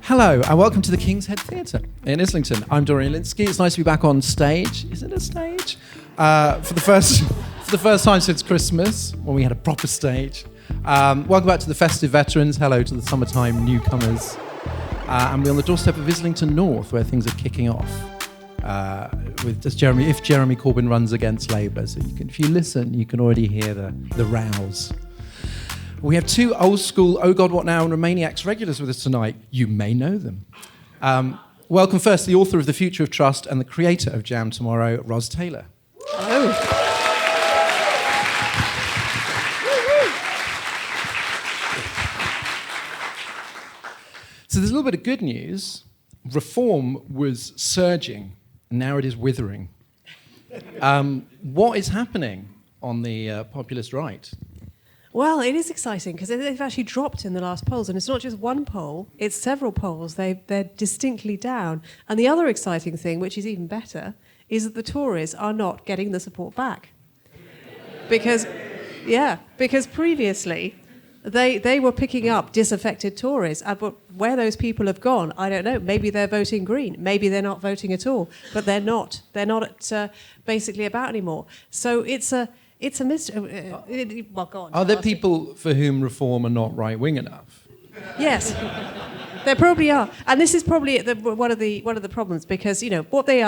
Hello and welcome to the King's Head Theatre in Islington. I'm Dorian Lynskey. It's nice to be back on stage. Is it a stage? For the first time since Christmas, when we had a proper stage. Welcome back to the festive veterans. Hello to the summertime newcomers. And we're on the doorstep of Islington North, where things are kicking off. If Jeremy Corbyn runs against Labour, so if you listen, you can already hear the rows. We have two old school Oh God What Now and Romaniacs regulars with us tonight. You may know them. Welcome first the author of The Future of Trust and the creator of Jam Tomorrow, Ros Taylor. Hello. So there's a little bit of good news. Reform was surging, and now it is withering. What is happening on the populist right? Well, it is exciting because they've actually dropped in the last polls, and it's not just one poll, it's several polls. They're distinctly down. And the other exciting thing, which is even better, is that the Tories are not getting the support back. Because previously they were picking up disaffected Tories, but where those people have gone, I don't know. Maybe they're voting Green, maybe they're not voting at all, but they're not basically about anymore. So it's a mystery. Well, go on. Are there people for whom reform are not right-wing enough? Yes, there probably are, and this is probably one of the problems, because what they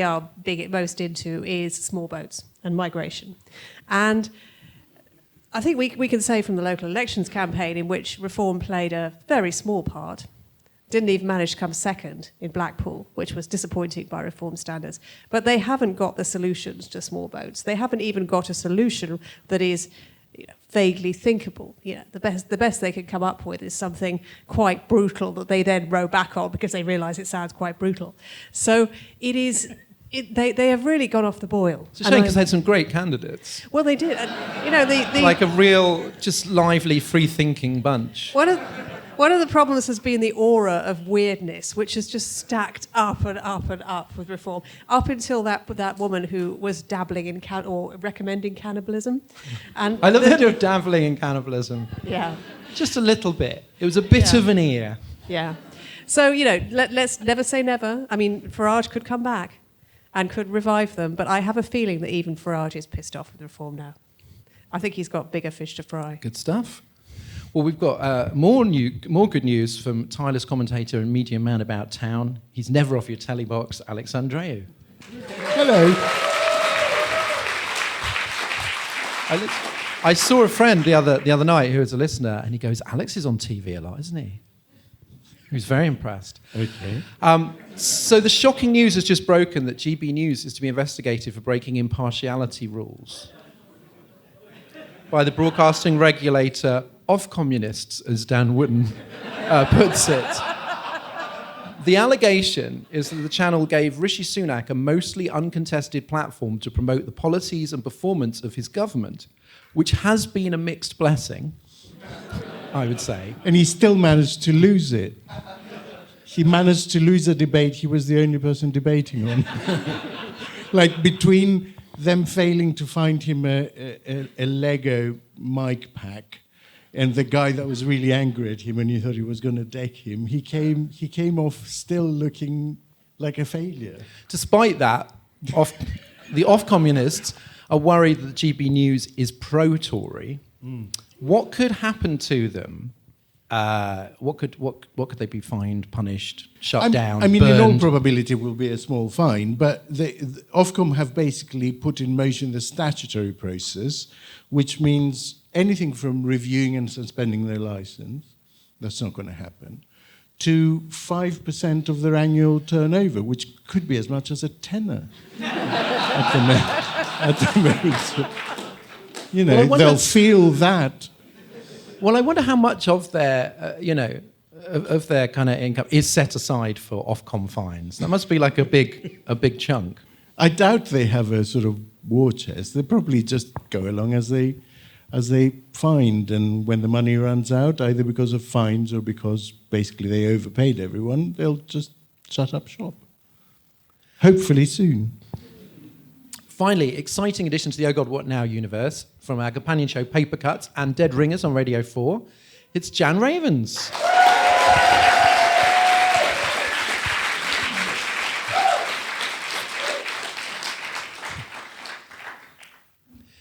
are big most into is small boats and migration, and I think we can say from the local elections campaign, in which reform played a very small part. Didn't even manage to come second in Blackpool, which was disappointing by reform standards. But they haven't got the solutions to small boats. They haven't even got a solution that is vaguely thinkable. The best they can come up with is something quite brutal that they then row back on because they realise it sounds quite brutal. So it is. They have really gone off the boil. It's a shame because they had some great candidates. Well, they did. And, like a real, just lively, free-thinking bunch. One of the problems has been the aura of weirdness, which has just stacked up and up and up with reform, up until that woman who was dabbling in or recommending cannibalism. And I love the idea of dabbling in cannibalism. Yeah. Just a little bit. It was a bit of an ear. Yeah. So, let's never say never. I mean, Farage could come back and could revive them, but I have a feeling that even Farage is pissed off with reform now. I think he's got bigger fish to fry. Good stuff. Well, we've got more good news from tireless commentator and media man about town. He's never off your telly box, Andreou. Hello. I saw a friend the other night who was a listener, and he goes, Alex is on TV a lot, isn't he? He was very impressed. Okay. So the shocking news has just broken that GB News is to be investigated for breaking impartiality rules by the broadcasting regulator of communists, as Dan Wooden puts it. The allegation is that the channel gave Rishi Sunak a mostly uncontested platform to promote the policies and performance of his government, which has been a mixed blessing, I would say. And he still managed to lose it. He managed to lose a debate he was the only person debating on. Like, between them failing to find him a Lego mic pack and the guy that was really angry at him and he thought he was going to deck him, he came off still looking like a failure. Despite that, the off-communists are worried that GB News is pro-Tory. What could happen to them? What could they be fined, punished, shut down, I mean, burned? in all probability, it will be a small fine. But the Ofcom have basically put in motion the statutory process, which means anything from reviewing and suspending their license, that's not going to happen, to 5% of their annual turnover, which could be as much as a tenner at the moment. So, they'll feel that. Well, I wonder how much of their, of their kind of income is set aside for Ofcom fines. That must be like a big chunk. I doubt they have a sort of war chest. They probably just go along as they find, and when the money runs out, either because of fines or because basically they overpaid everyone, they'll just shut up shop. Hopefully soon. Finally, exciting addition to the Oh God What Now universe from our companion show Paper Cuts and Dead Ringers on Radio 4. It's Jan Ravens.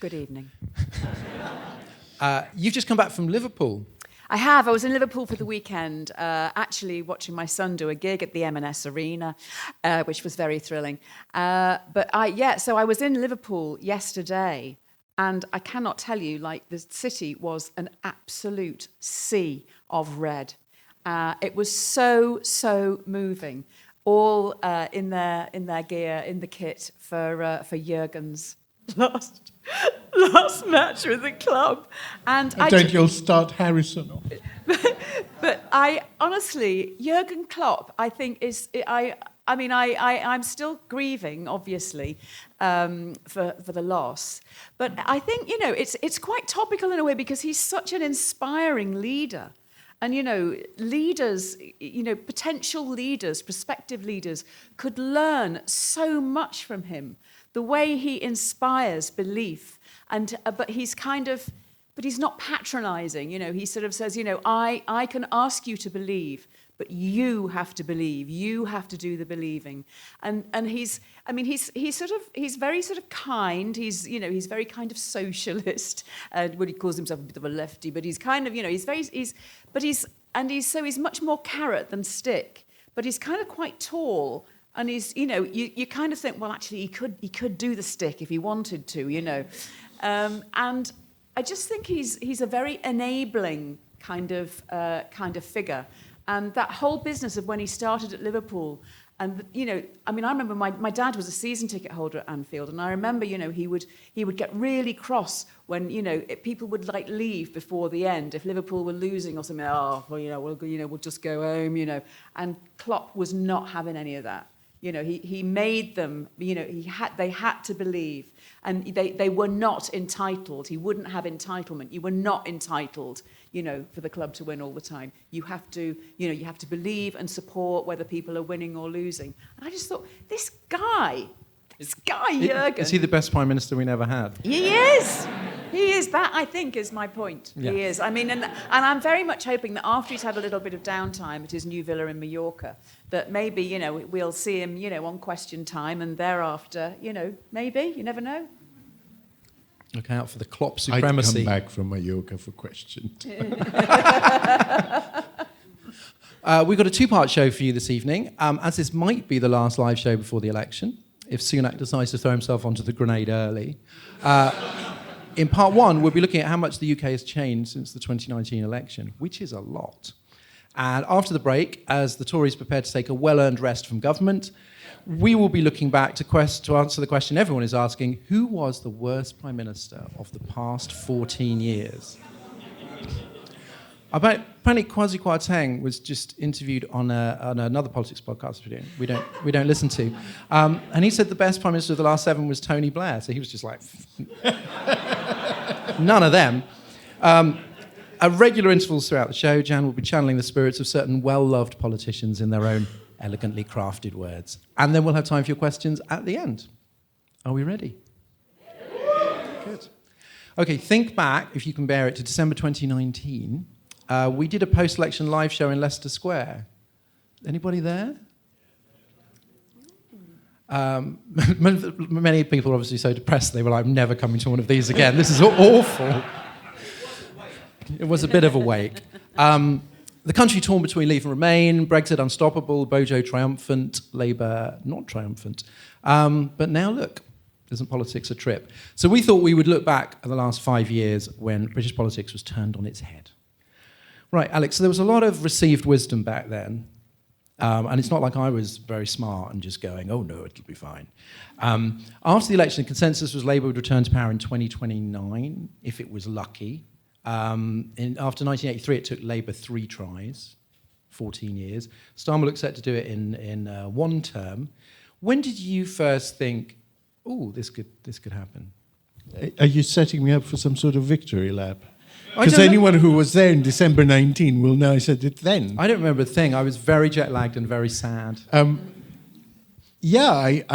Good evening. You've just come back from Liverpool. I have. I was in Liverpool for the weekend, actually watching my son do a gig at the M&S Arena, which was very thrilling. So I was in Liverpool yesterday, and I cannot tell you, like, the city was an absolute sea of red. It was so moving, all in their gear, in the kit for Jurgen's last match with the club. And You'll start Harrison off. But I honestly, Jurgen Klopp, I think I'm still grieving, obviously, for the loss. But I think, it's quite topical in a way because he's such an inspiring leader. And, leaders, potential leaders, prospective leaders could learn so much from him. The way he inspires belief. But he's but he's not patronizing. He sort of says, I can ask you to believe, but you have to believe. You have to do the believing. And he's very sort of kind. He's very kind of socialist. When he calls himself a bit of a lefty, but he's kind of, he's much more carrot than stick. But he's kind of quite tall. And he's, you kind of think, well, actually, he could do the stick if he wanted to, And I just think he's a very enabling kind of figure. And that whole business of when he started at Liverpool, and I remember my dad was a season ticket holder at Anfield, and I remember, he would get really cross when people would like leave before the end if Liverpool were losing or something. Oh, well, we'll just go home, And Klopp was not having any of that. He made them, they had to believe, and they were not entitled. He wouldn't have entitlement. You were not entitled, for the club to win all the time. You have to, you have to believe and support whether people are winning or losing. And I just thought, this guy, Jurgen. Is he the best Prime Minister we never had? He is. He is. That, I think, is my point. Yeah. He is. And I'm very much hoping that after he's had a little bit of downtime at his new villa in Mallorca, that maybe, we'll see him, on Question Time, and thereafter, maybe, you never know. Look out for the Klopp supremacy. I'd come back from Mallorca for Question Time. We've got a two-part show for you this evening, as this might be the last live show before the election, if Sunak decides to throw himself onto the grenade early. In part one, we'll be looking at how much the UK has changed since the 2019 election, which is a lot. And after the break, as the Tories prepare to take a well-earned rest from government, we will be looking back to answer the question everyone is asking, who was the worst Prime Minister of the past 14 years? Apparently, Kwasi Kwarteng was just interviewed on another politics podcast we don't listen to, and he said the best Prime Minister of the last 7 was Tony Blair. So he was just like, none of them. At regular intervals throughout the show, Jan will be channeling the spirits of certain well-loved politicians in their own elegantly crafted words, and then we'll have time for your questions at the end. Are we ready? Good. Okay, think back, if you can bear it, to December 2019. We did a post-election live show in Leicester Square. Anybody there? Many people were obviously so depressed they were like, I'm never coming to one of these again. This is awful. It was a bit of a wake. The country torn between Leave and Remain, Brexit unstoppable, Bojo triumphant, Labour not triumphant. But now look, isn't politics a trip? So we thought we would look back at the last 5 years when British politics was turned on its head. Right, Alex, so there was a lot of received wisdom back then. And it's not like I was very smart and just going, oh no, it'll be fine. After the election, the consensus was Labour would return to power in 2029, if it was lucky. After 1983, it took Labour 3 tries, 14 years. Starmer looked set to do it in 1 term. When did you first think, oh, this could happen? Are you setting me up for some sort of victory lap? Because anyone who was there in December 19 will know I said it then. I don't remember a thing. I was very jet-lagged and very sad. I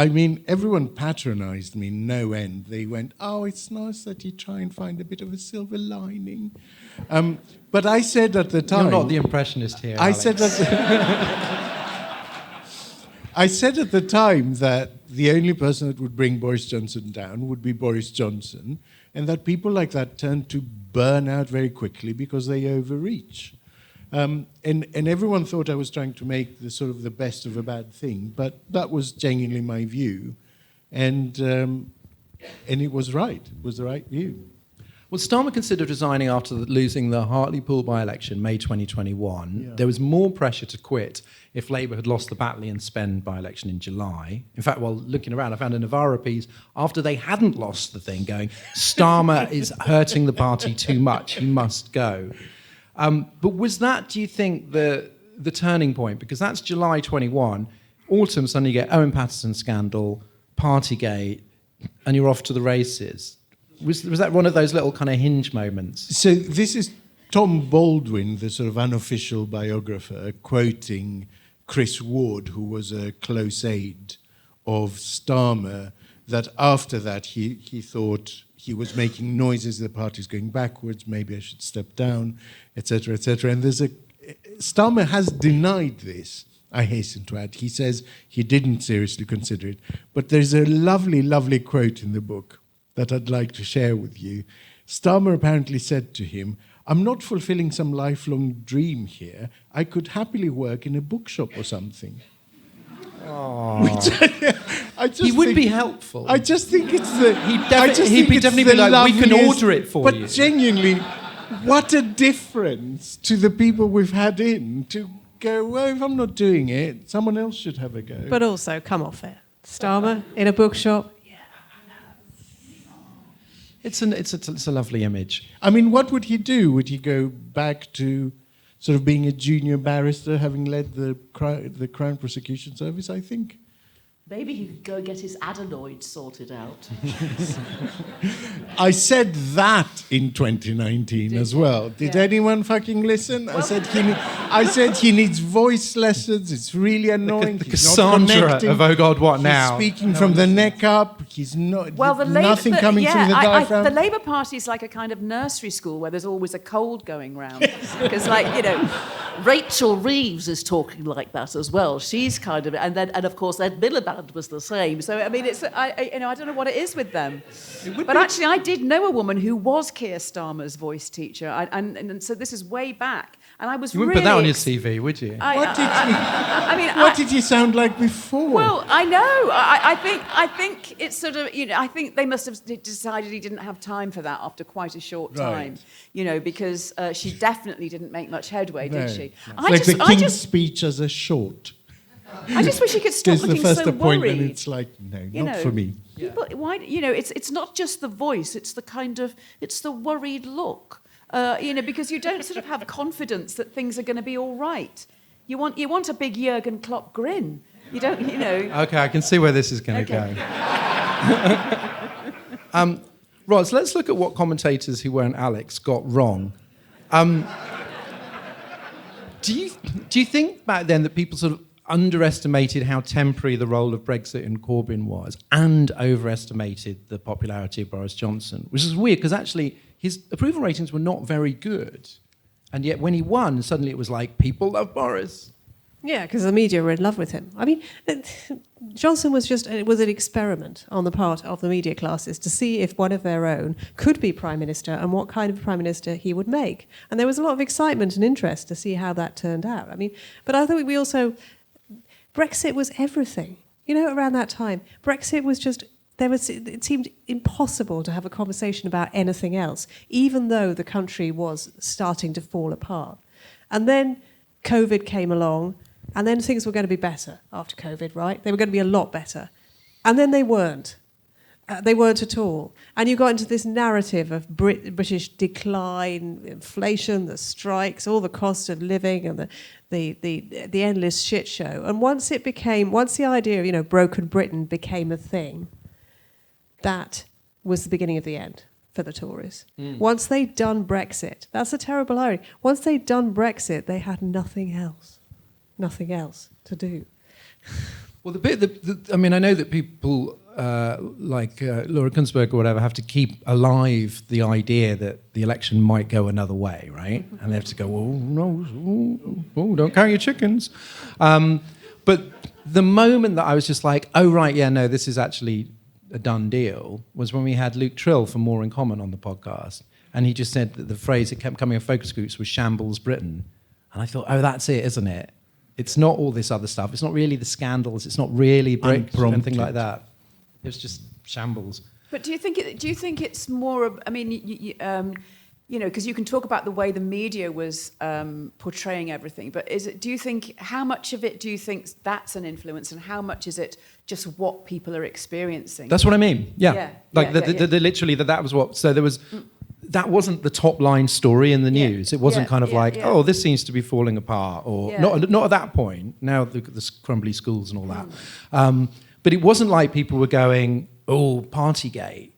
mean, everyone patronised me no end. They went, oh, it's nice that you try and find a bit of a silver lining. But I said at the time... You're not the impressionist here, I Alex. said I said at the time that the only person that would bring Boris Johnson down would be Boris Johnson, and that people like that tend to burn out very quickly because they overreach. And everyone thought I was trying to make the sort of the best of a bad thing, but that was genuinely my view, and it was right. It was the right view. Well, Starmer considered resigning after losing the Hartlepool by-election, May 2021. Yeah. There was more pressure to quit if Labour had lost the Batley and Spen by-election in July. In fact, while looking around, I found a Navarra piece after they hadn't lost the thing going, Starmer is hurting the party too much, he must go. But was that, do you think, the turning point? Because that's July 21. Autumn, suddenly you get Owen Paterson scandal, Partygate, and you're off to the races. Was that one of those little kind of hinge moments? So this is Tom Baldwin, the sort of unofficial biographer, quoting Chris Ward, who was a close aide of Starmer, that after that he thought he was making noises, the party's going backwards, maybe I should step down, etc., etc. And Starmer has denied this, I hasten to add. He says he didn't seriously consider it. But there's a lovely, lovely quote in the book that I'd like to share with you. Starmer apparently said to him, "I'm not fulfilling some lifelong dream here. I could happily work in a bookshop or something." He would be helpful. I just think it's the... He'd definitely be like, we can order it for you. But genuinely, what a difference to the people we've had in to go, well, if I'm not doing it, someone else should have a go. But also, come off it. Starmer in a bookshop. It's a lovely image. I mean, what would he do? Would he go back to sort of being a junior barrister, having led the Crown Prosecution Service, I think? Maybe he could go get his adenoids sorted out. I said that in 2019 as well. Did anyone fucking listen? Well, I said he needs voice lessons. It's really annoying. The Cassandra of oh God, what now? He's speaking from the neck up. He's not. Well, nothing coming through the diaphragm. The Labour Party is like a kind of nursery school where there's always a cold going round. Because, Rachel Reeves is talking like that as well. She's kind of, and of course Ed Miliband was the same. So I mean, I don't know what it is with them. But actually, I did know a woman who was Keir Starmer's voice teacher, and so this is way back. And I was you wouldn't put that on your CV, would you? What did you sound like before? Well, I know. I think it's sort of, I think they must have decided he didn't have time for that after quite a short time, because she definitely didn't make much headway, did she? No. It's like the King's speech as a short. I just wish he could stop looking so worried. There's the first appointment, it's like, no, not for me. People, why? It's not just the voice; it's the worried look. Because you don't sort of have confidence that things are going to be all right. You want a big Jurgen Klopp grin. You don't, Okay, I can see where this is going to go. Ros, let's look at what commentators who weren't Alex got wrong. Do you think back then that people sort of underestimated how temporary the role of Brexit and Corbyn was, and overestimated the popularity of Boris Johnson? Which is weird, because actually his approval ratings were not very good. And yet when he won, suddenly it was like, people love Boris. Yeah, because the media were in love with him. I mean, Johnson was an experiment on the part of the media classes to see if one of their own could be Prime Minister and what kind of Prime Minister he would make. And there was a lot of excitement and interest to see how that turned out. I mean, but I thought Brexit was everything. Around that time, Brexit was just... it seemed impossible to have a conversation about anything else, even though the country was starting to fall apart. And then COVID came along, and then things were going to be better after COVID, right? They were going to be a lot better. And then they weren't. They weren't at all. And you got into this narrative of British decline, inflation, the strikes, all the cost of living, and the endless shit show. And once the idea of, broken Britain became a thing, that was the beginning of the end for the Tories. Once they'd done Brexit, that's a terrible irony. Once they'd done Brexit, they had nothing else to do. Well, I know that people like Laura Kunzberg or whatever have to keep alive the idea that the election might go another way, right? And they have to go, oh, no, don't count your chickens. But The moment that I was just like, oh, right, yeah, no, this is actually a done deal, was when we had Luke Trill from More in Common on the podcast. And he just said that the phrase that kept coming in focus groups was shambles Britain. And I thought, oh, that's it, isn't it? It's not all this other stuff. It's not really the scandals. It's not really Brexit or anything like that. It was just shambles. But do you think it's more? I mean, you know, because you can talk about the way the media was portraying everything. But do you think how much of it do you think that's an influence, and how much is it just what people are experiencing? That's what I mean. Yeah. Literally that was what. So there was. That wasn't the top line story in the news. It wasn't oh, this seems to be falling apart, or not at that point. Now the crumbly schools and all that. But it wasn't like people were going, oh, Partygate.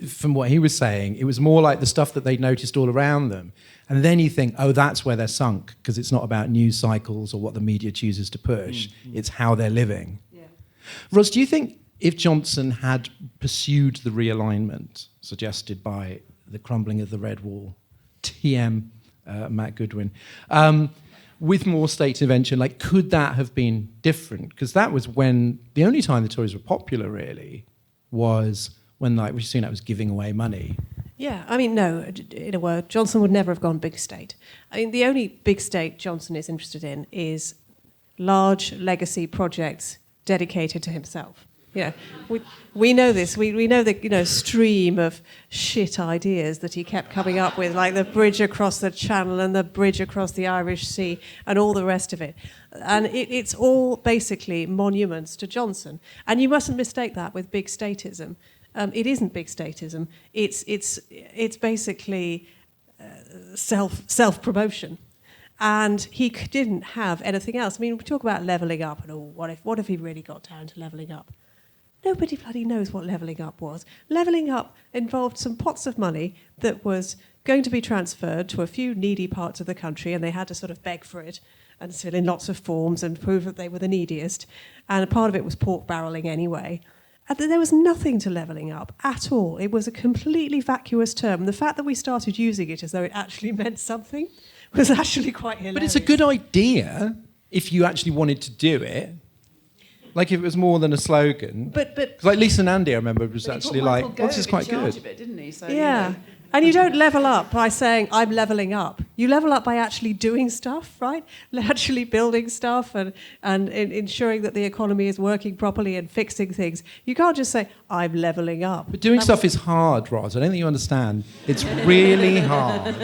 From what he was saying, it was more like the stuff that they'd noticed all around them. And then you think, oh, that's where they're sunk, because it's not about news cycles or what the media chooses to push. It's how they're living. Yeah. Ros, do you think if Johnson had pursued the realignment suggested by the crumbling of the red wall, TM, Matt Goodwin, with more state intervention, like, could that have been different? Because that was when the only time the Tories were popular, really, was when, like, we've seen that was giving away money. Yeah, I mean, no, in a word, Johnson would never have gone big state. I mean, the only big state Johnson is interested in is large legacy projects dedicated to himself. Yeah, we know this. We know the stream of shit ideas that he kept coming up with, like the bridge across the Channel and the bridge across the Irish Sea and all the rest of it. And it's all basically monuments to Johnson. And you mustn't mistake that with big statism. It isn't big statism. It's basically self-promotion. And he didn't have anything else. I mean, we talk about levelling up and all. What if he really got down to levelling up? Nobody bloody knows what levelling up was. Levelling up involved some pots of money that was going to be transferred to a few needy parts of the country, and they had to sort of beg for it and fill in lots of forms and prove that they were the neediest. And a part of it was pork barrelling anyway. And there was nothing to levelling up at all. It was a completely vacuous term. And the fact that we started using it as though it actually meant something was actually quite hilarious. But it's a good idea if you actually wanted to do it. Like if it was more than a slogan. But like Lisa and Andy, I remember, was actually like, this is quite good. Of it, didn't he? So, yeah. And you don't level up by saying, I'm levelling up. You level up by actually doing stuff, right? Actually building stuff and ensuring that the economy is working properly and fixing things. You can't just say, I'm levelling up. But doing stuff is hard, Ros. I don't think you understand. It's really hard.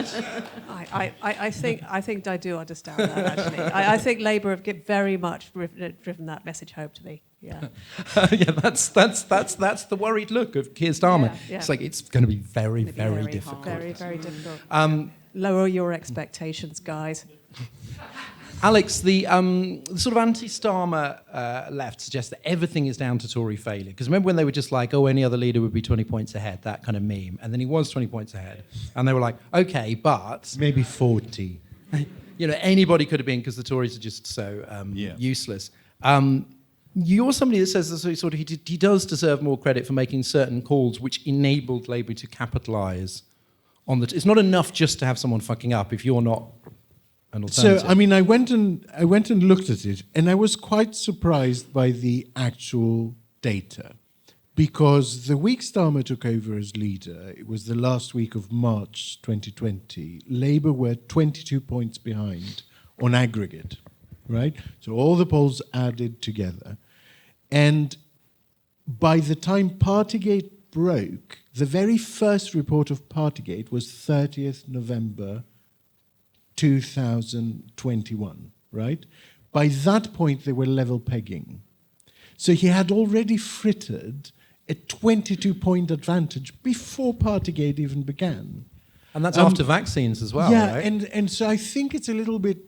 I think I do understand that, actually. I think Labour have very much driven that message home to me. Yeah. Yeah, that's the worried look of Keir Starmer. Yeah. It's like it's going to be very, very difficult. Very, very difficult. Lower your expectations, guys. Alex, the sort of anti-Starmer left suggests that everything is down to Tory failure. Because remember when they were just like, oh, any other leader would be 20 points ahead, that kind of meme. And then he was 20 points ahead. And they were like, okay, but... Maybe 40. Anybody could have been because the Tories are just so useless. You're somebody that says that sort of he does deserve more credit for making certain calls which enabled Labour to capitalise on the... It's not enough just to have someone fucking up if you're not an alternative. So, I mean, I went and looked at it, and I was quite surprised by the actual data, because the week Starmer took over as leader, it was the last week of March 2020, Labour were 22 points behind on aggregate. Right? So all the polls added together. And by the time Partygate broke, the very first report of Partygate was 30th November 2021, right? By that point, they were level pegging. So he had already frittered a 22-point advantage before Partygate even began. And that's after vaccines as well, yeah, right? And so I think it's a little bit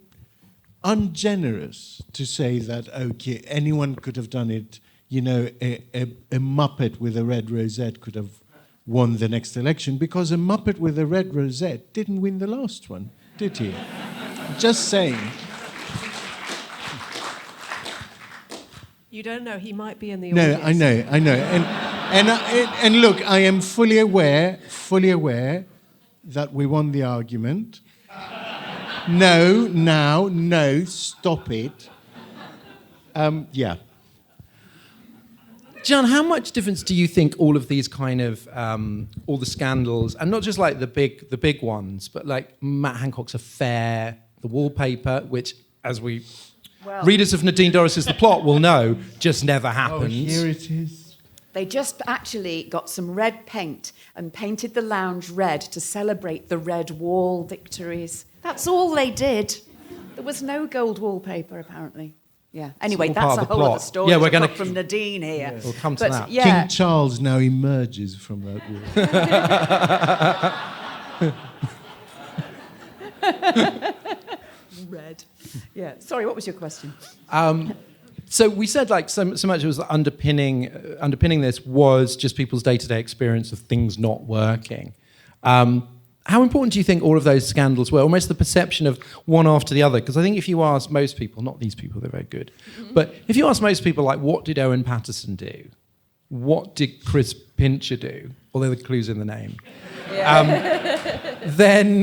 ungenerous to say that, okay, anyone could have done it, a Muppet with a red rosette could have won the next election, because a Muppet with a red rosette didn't win the last one, did he? Just saying. You don't know, he might be in the audience. No, I know. And look, I am fully aware that we won the argument. No, stop it. Yeah. John, how much difference do you think all of these kind of all the scandals, and not just like the big ones, but like Matt Hancock's affair, the wallpaper, which, as we readers of Nadine Dorries' The Plot will know, just never happened. Oh, here it is. They just actually got some red paint and painted the lounge red to celebrate the red wall victories. That's all they did. There was no gold wallpaper, apparently. Yeah. Anyway, all part that's of a the whole plot. other story Yeah, we're gonna from Nadine here. We'll come to that. Yeah. King Charles now emerges from that wall. Red. Yeah. Sorry, what was your question? So we said like so much was underpinning this was just people's day-to-day experience of things not working. How important do you think all of those scandals were? Almost the perception of one after the other. Because I think if you ask most people, not these people, they're very good, but if you ask most people, like, what did Owen Paterson do? What did Chris Pincher do? Although the clue's in the name. Then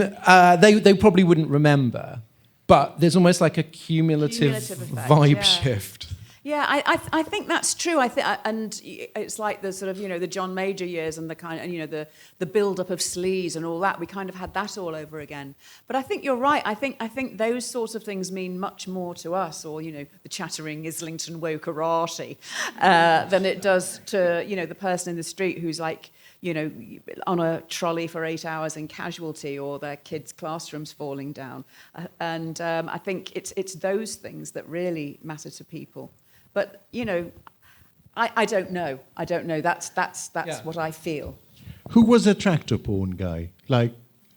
they probably wouldn't remember. But there's almost like a cumulative effect, vibe shift. Yeah, I think that's true. And it's like the sort of, the John Major years and the kind of, the build-up of sleaze and all that. We kind of had that all over again. But I think you're right. I think those sorts of things mean much more to us, or the chattering Islington wokerati, than it does to the person in the street who's like, on a trolley for 8 hours in casualty, or their kids' classrooms falling down. I think it's those things that really matter to people. But, I don't know. I don't know. That's what I feel. Who was the tractor porn guy? Like,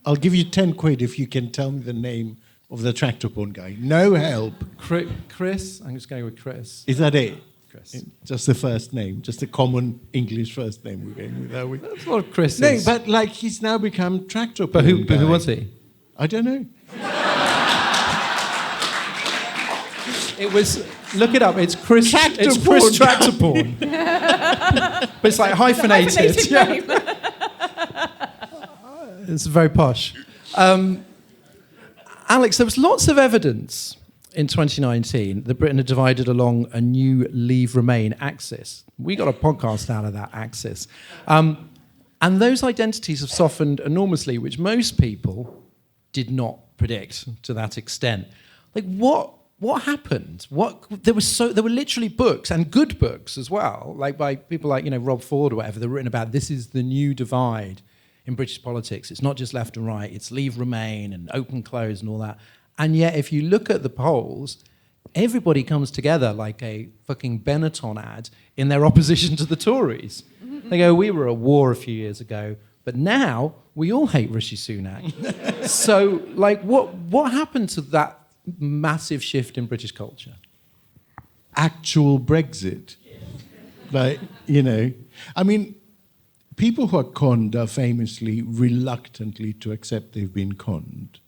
I'll give you 10 quid if you can tell me the name of the tractor porn guy. No help. Chris? I'm just going with Chris. Is that it? Chris. Just the first name, just a common English first name we're going with, are we? That's what Chris No, is. but like he's now become tractor porn But who guy. was he? I don't know. It was. Look it up. It's Chris. Tractor it's porn. Chris Tractor Porn. But it's like hyphenated. Hyphenated name. It's very posh. Alex, there was lots of evidence in 2019 that Britain had divided along a new Leave Remain axis. We got a podcast out of that axis. And those identities have softened enormously, which most people did not predict to that extent. Like, what happened? There were literally books, and good books as well, like by people like Rob Ford or whatever, that were written about this is the new divide in British politics. It's not just left and right, it's Leave Remain and open close and all that. And yet, if you look at the polls, everybody comes together like a fucking Benetton ad in their opposition to the Tories. They go, we were at war a few years ago, but now we all hate Rishi Sunak. So, like, what happened to that massive shift in British culture? Actual Brexit. Like, I mean, people who are conned are famously reluctantly to accept they've been conned.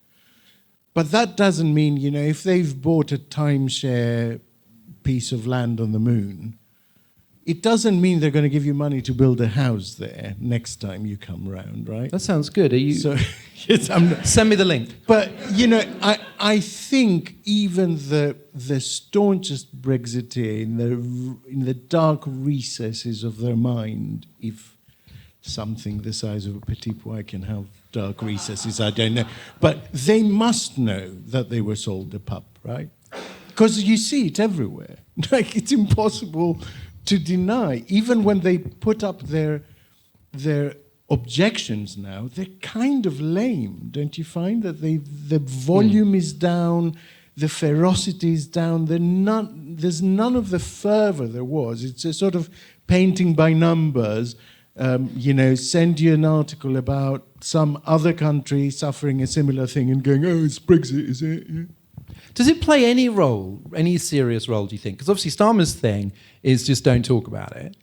But that doesn't mean, if they've bought a timeshare piece of land on the moon, it doesn't mean they're going to give you money to build a house there next time you come round, right? That sounds good. Are you? So, yes, send me the link. But, I think even the staunchest Brexiteer in the dark recesses of their mind, if something the size of a petit pois can have dark recesses, I don't know. But they must know that they were sold a pup, right? Because you see it everywhere. Like, it's impossible to deny. Even when they put up their objections now, they're kind of lame, don't you find? That the volume is down, the ferocity is down, there's none of the fervour there was. It's a sort of painting by numbers. Send you an article about some other country suffering a similar thing and going, oh, it's Brexit, is it? Yeah. Does it play any role, any serious role, do you think? Because obviously Starmer's thing is just don't talk about it.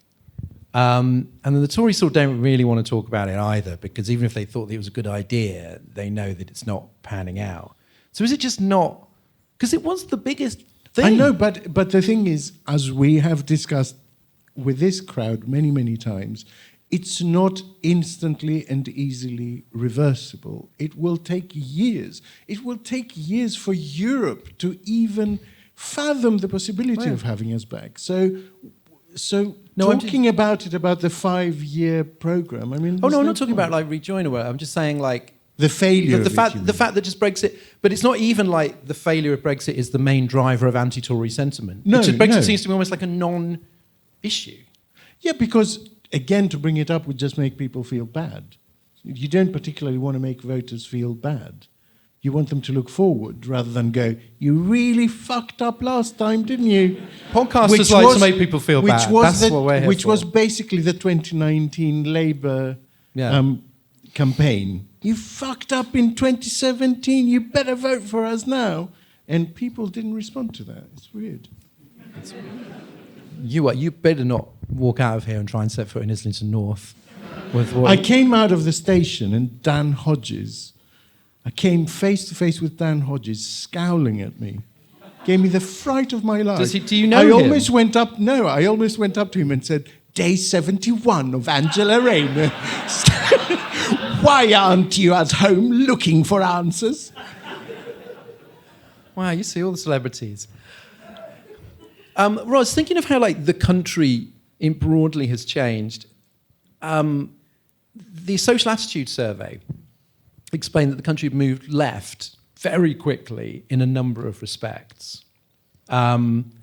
And then the Tories sort of don't really want to talk about it either, because even if they thought that it was a good idea, they know that it's not panning out. So is it just not... Because it was the biggest thing. I know, but the thing is, as we have discussed with this crowd many, many times, it's not instantly and easily reversible. It will take years. It will take years for Europe to even fathom the possibility of having us back. So No, talking about it, about the 5-year program, I mean... Oh, no, I'm not there's talking point. about like rejoin or whatever. I'm just saying like... The failure The of fact, it, you the mean. fact that just Brexit... But it's not even like the failure of Brexit is the main driver of anti-Tory sentiment. No, It's just Brexit no. seems to be almost like a non-issue. Yeah, because, again, to bring it up would just make people feel bad. You don't particularly want to make voters feel bad. You want them to look forward rather than go, you really fucked up last time, didn't you? Podcasters like to make people feel bad. That's what we're here Which for. was basically the 2019 Labour campaign. You fucked up in 2017, you better vote for us now. And people didn't respond to that. It's weird. You better not walk out of here and try and set foot in Islington North. With what I came out of the station and Dan Hodges... I came face to face with Dan Hodges, scowling at me. Gave me the fright of my life. Do you know I him? almost went up to him and said, Day 71 of Angela Rayner. Why aren't you at home looking for answers? Wow, you see all the celebrities. Ros, thinking of how like the country broadly has changed, the social attitude survey explained that the country had moved left very quickly in a number of respects. And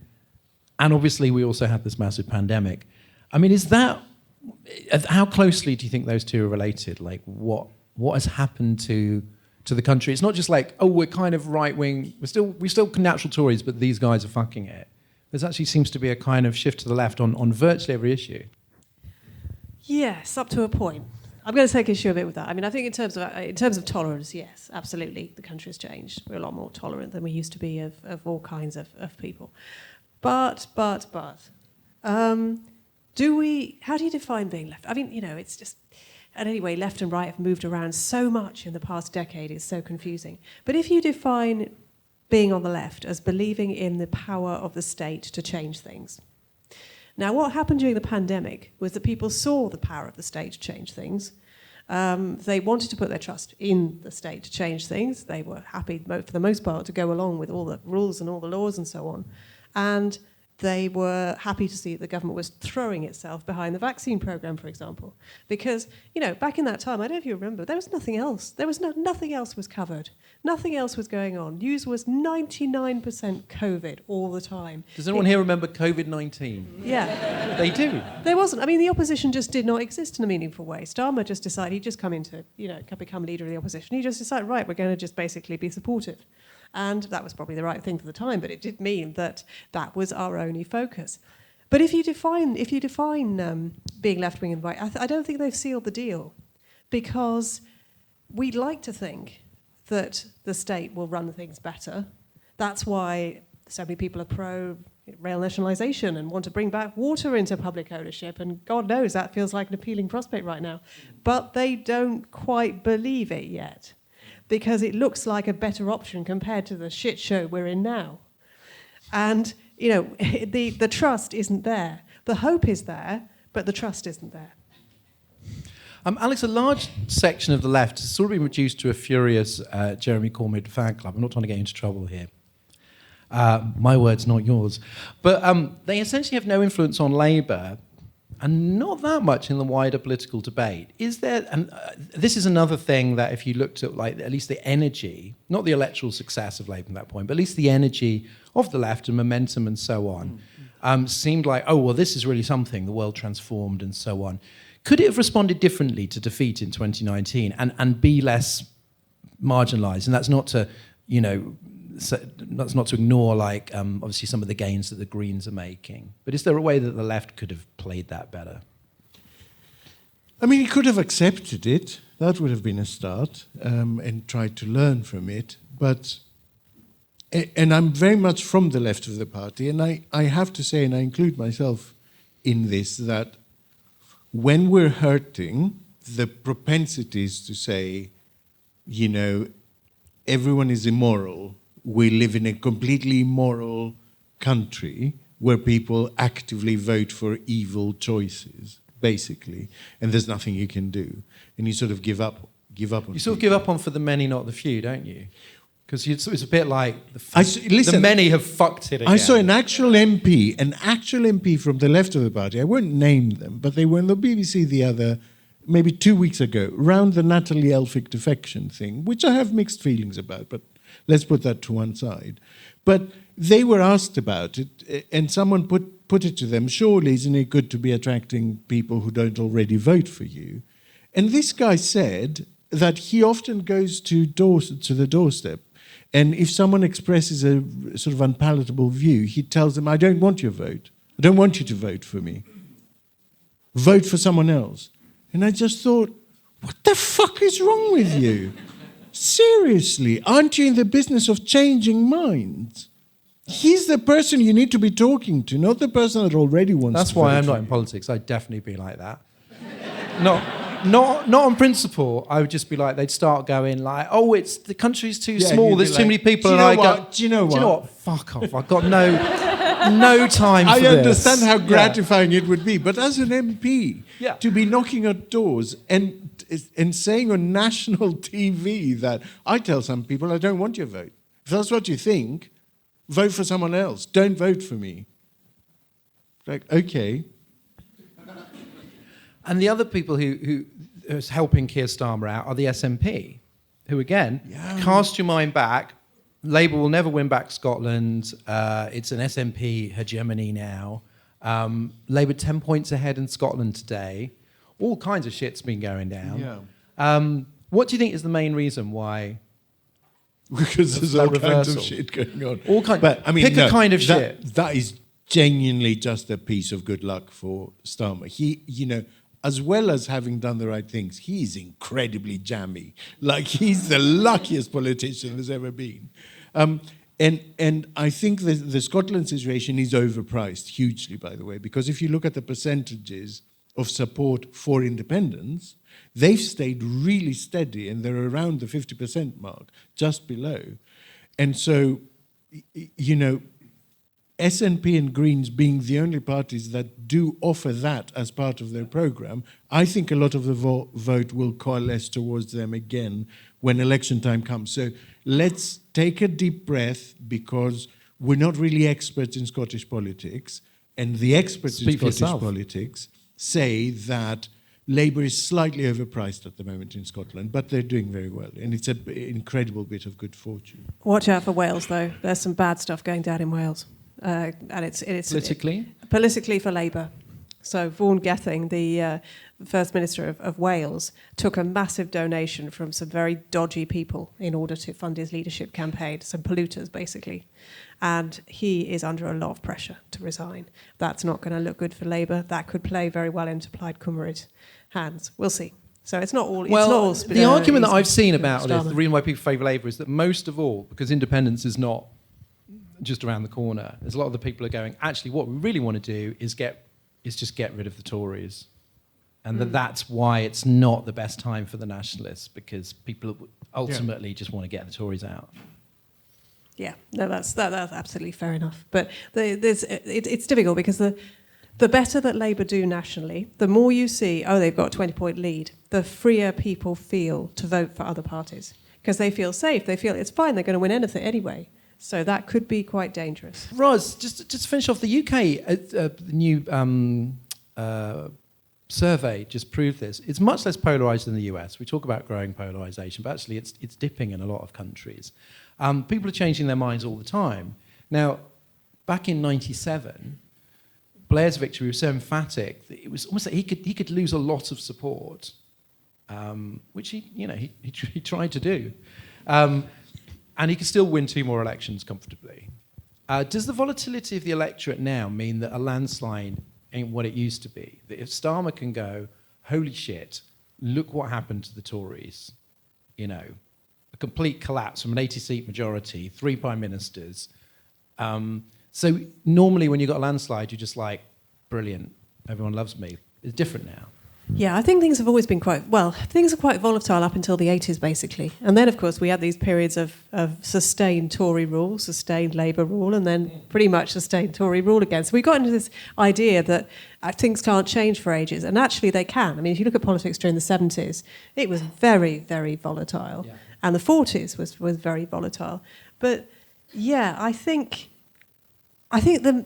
obviously we also had this massive pandemic. I mean, how closely do you think those two are related? Like what has happened to the country? It's not just like, oh, we're kind of right-wing, we're still natural Tories, but these guys are fucking it. There actually seems to be a kind of shift to the left on virtually every issue. Yes, up to a point. I'm going to take issue a bit with that. I mean, I think in terms of tolerance, yes, absolutely, the country has changed. We're a lot more tolerant than we used to be of all kinds of people. But, how do you define being left? I mean, it's just, and anyway, left and right have moved around so much in the past decade, it's so confusing. But if you define being on the left as believing in the power of the state to change things. Now, what happened during the pandemic was that people saw the power of the state to change things. They wanted to put their trust in the state to change things. They were happy, for the most part, to go along with all the rules and all the laws and so on. And they were happy to see that the government was throwing itself behind the vaccine program, for example. Because, back in that time, I don't know if you remember, there was nothing else. Nothing else was covered. Nothing else was going on. News was 99% COVID all the time. Does anyone here remember COVID-19? Yeah. They do. There wasn't. I mean, the opposition just did not exist in a meaningful way. Starmer just decided he'd just come into, become leader of the opposition. He just decided, right, we're going to just basically be supportive. And that was probably the right thing for the time, but it did mean that was our only focus. But if you define being left-wing and right, I don't think they've sealed the deal, because we'd like to think that the state will run things better. That's why so many people are pro-rail nationalisation and want to bring back water into public ownership, and God knows that feels like an appealing prospect right now. But they don't quite believe it yet, because it looks like a better option compared to the shit show we're in now. And, the trust isn't there. The hope is there, but the trust isn't there. Alex, a large section of the left has sort of been reduced to a furious Jeremy Corbyn fan club. I'm not trying to get into trouble here. My words, not yours. But they essentially have no influence on Labour and not that much in the wider political debate. Is there, and this is another thing that if you looked at at least the energy, not the electoral success of Labour at that point, but at least the energy of the left and momentum and so on, seemed like, oh, well, this is really something, the world transformed and so on. Could it have responded differently to defeat in 2019 and be less marginalised? And that's not to, that's not to ignore, obviously some of the gains that the Greens are making. But is there a way that the left could have played that better? I mean, he could have accepted it. That would have been a start, and tried to learn from it. And I'm very much from the left of the party, and I have to say, and I include myself in this, that when we're hurting, the propensities to say, everyone is immoral, we live in a completely immoral country where people actively vote for evil choices, basically, and there's nothing you can do. And you sort of give up on You sort of give up on for the many, not the few, don't you? Because it's a bit like listen, the many have fucked it again. I saw an actual MP from the left of the party. I won't name them, but they were on the BBC maybe 2 weeks ago, round the Natalie Elphicke defection thing, which I have mixed feelings about, but let's put that to one side. But they were asked about it, and someone put it to them, surely isn't it good to be attracting people who don't already vote for you? And this guy said that he often goes to the doorstep, and if someone expresses a sort of unpalatable view, he tells them, I don't want your vote. I don't want you to vote for me. Vote for someone else. And I just thought, what the fuck is wrong with you? Seriously, aren't you in the business of changing minds? He's the person you need to be talking to, not the person that already wants That's to vote why I'm for not in you. politics. I'd definitely be like that. Not on principle. I would just be like, they'd start going like, oh, the country's too small. There's too many people. Do you And know I what? go, Do you know what? Fuck off. I've got no time for I this. understand how gratifying it would be, but as an MP, Yeah. to be knocking at doors and saying on national TV that I tell some people I don't want your vote. If that's what you think, vote for someone else. Don't vote for me. Like, okay. And the other people who is helping Keir Starmer out are the SNP, who again, cast your mind back. Labour will never win back Scotland. It's an SNP hegemony now. Labour 10 points ahead in Scotland today. All kinds of shit's been going down. Yeah. What do you think is the main reason why? Because there's that all kinds of reversal. shit going on. All kind. But I mean, pick a kind of shit. That is genuinely just a piece of good luck for Starmer. He, as well as having done the right things, he is incredibly jammy. Like, he's the luckiest politician there's ever been. And I think the Scotland situation is overpriced hugely, by the way, because if you look at the percentages of support for independence, they've stayed really steady, and they're around the 50% mark, just below. And so, SNP and Greens being the only parties that do offer that as part of their programme, I think a lot of the vote will coalesce towards them again when election time comes. So let's take a deep breath, because we're not really experts in Scottish politics, and the experts in Scottish politics say that Labour is slightly overpriced at the moment in Scotland, but they're doing very well, and it's an incredible bit of good fortune. Watch out for Wales, though. There's some bad stuff going down in Wales. And it's politically for Labour. So Vaughan Gething, the First Minister of Wales, took a massive donation from some very dodgy people in order to fund his leadership campaign, some polluters, basically. And he is under a lot of pressure to resign. That's not going to look good for Labour. That could play very well into Plaid Cymru's hands. We'll see. So it's not all... the argument that I've seen about Starmer. it, the reason why people favour Labour is that most of all, because independence is not just around the corner, there's a lot of the people are going, actually, what we really want to do is just get rid of the Tories. And that's why it's not the best time for the nationalists, because people ultimately just want to get the Tories out. Yeah, no, that's absolutely fair enough. But it's difficult, because the better that Labour do nationally, the more you see, they've got a 20-point lead, the freer people feel to vote for other parties, because they feel safe. They feel it's fine, they're going to win anything anyway. So that could be quite dangerous. Ros, just to finish off, the UK, the new survey just proved this. It's much less polarised than the US. We talk about growing polarisation, but actually it's dipping in a lot of countries. People are changing their minds all the time. Now, back in '97, Blair's victory was so emphatic that it was almost like he could lose a lot of support, which he tried to do. And he could still win 2 more elections comfortably. Does the volatility of the electorate now mean that a landslide ain't what it used to be? That if Starmer can go, holy shit, look what happened to the Tories, a complete collapse from an 80-seat majority, 3 prime ministers. So normally when you've got a landslide, you're just like, brilliant, everyone loves me. It's different now. Yeah, I think things have always been quite volatile up until the 80s, basically. And then, of course, we had these periods of sustained Tory rule, sustained Labour rule, and then pretty much sustained Tory rule again. So we got into this idea that things can't change for ages, and actually they can. I mean, if you look at politics during the 70s, it was very, very volatile. Yeah. And the 40s was very volatile. But yeah, I think the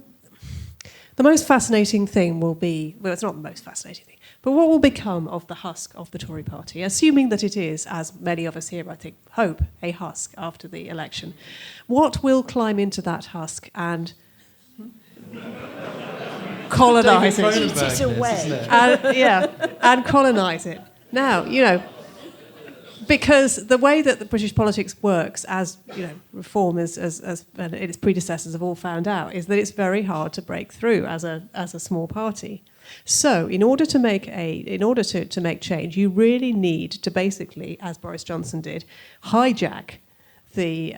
most fascinating thing will be, well, it's not the most fascinating thing, but what will become of the husk of the Tory party, assuming that it is, as many of us here, I think, hope, a husk after the election. What will climb into that husk and colonise it? Eat it away. And colonise it. Now, because the way that the British politics works, as Reform as and its predecessors have all found out, is that it's very hard to break through as a small party. So, in order to make change, you really need to basically, as Boris Johnson did, hijack the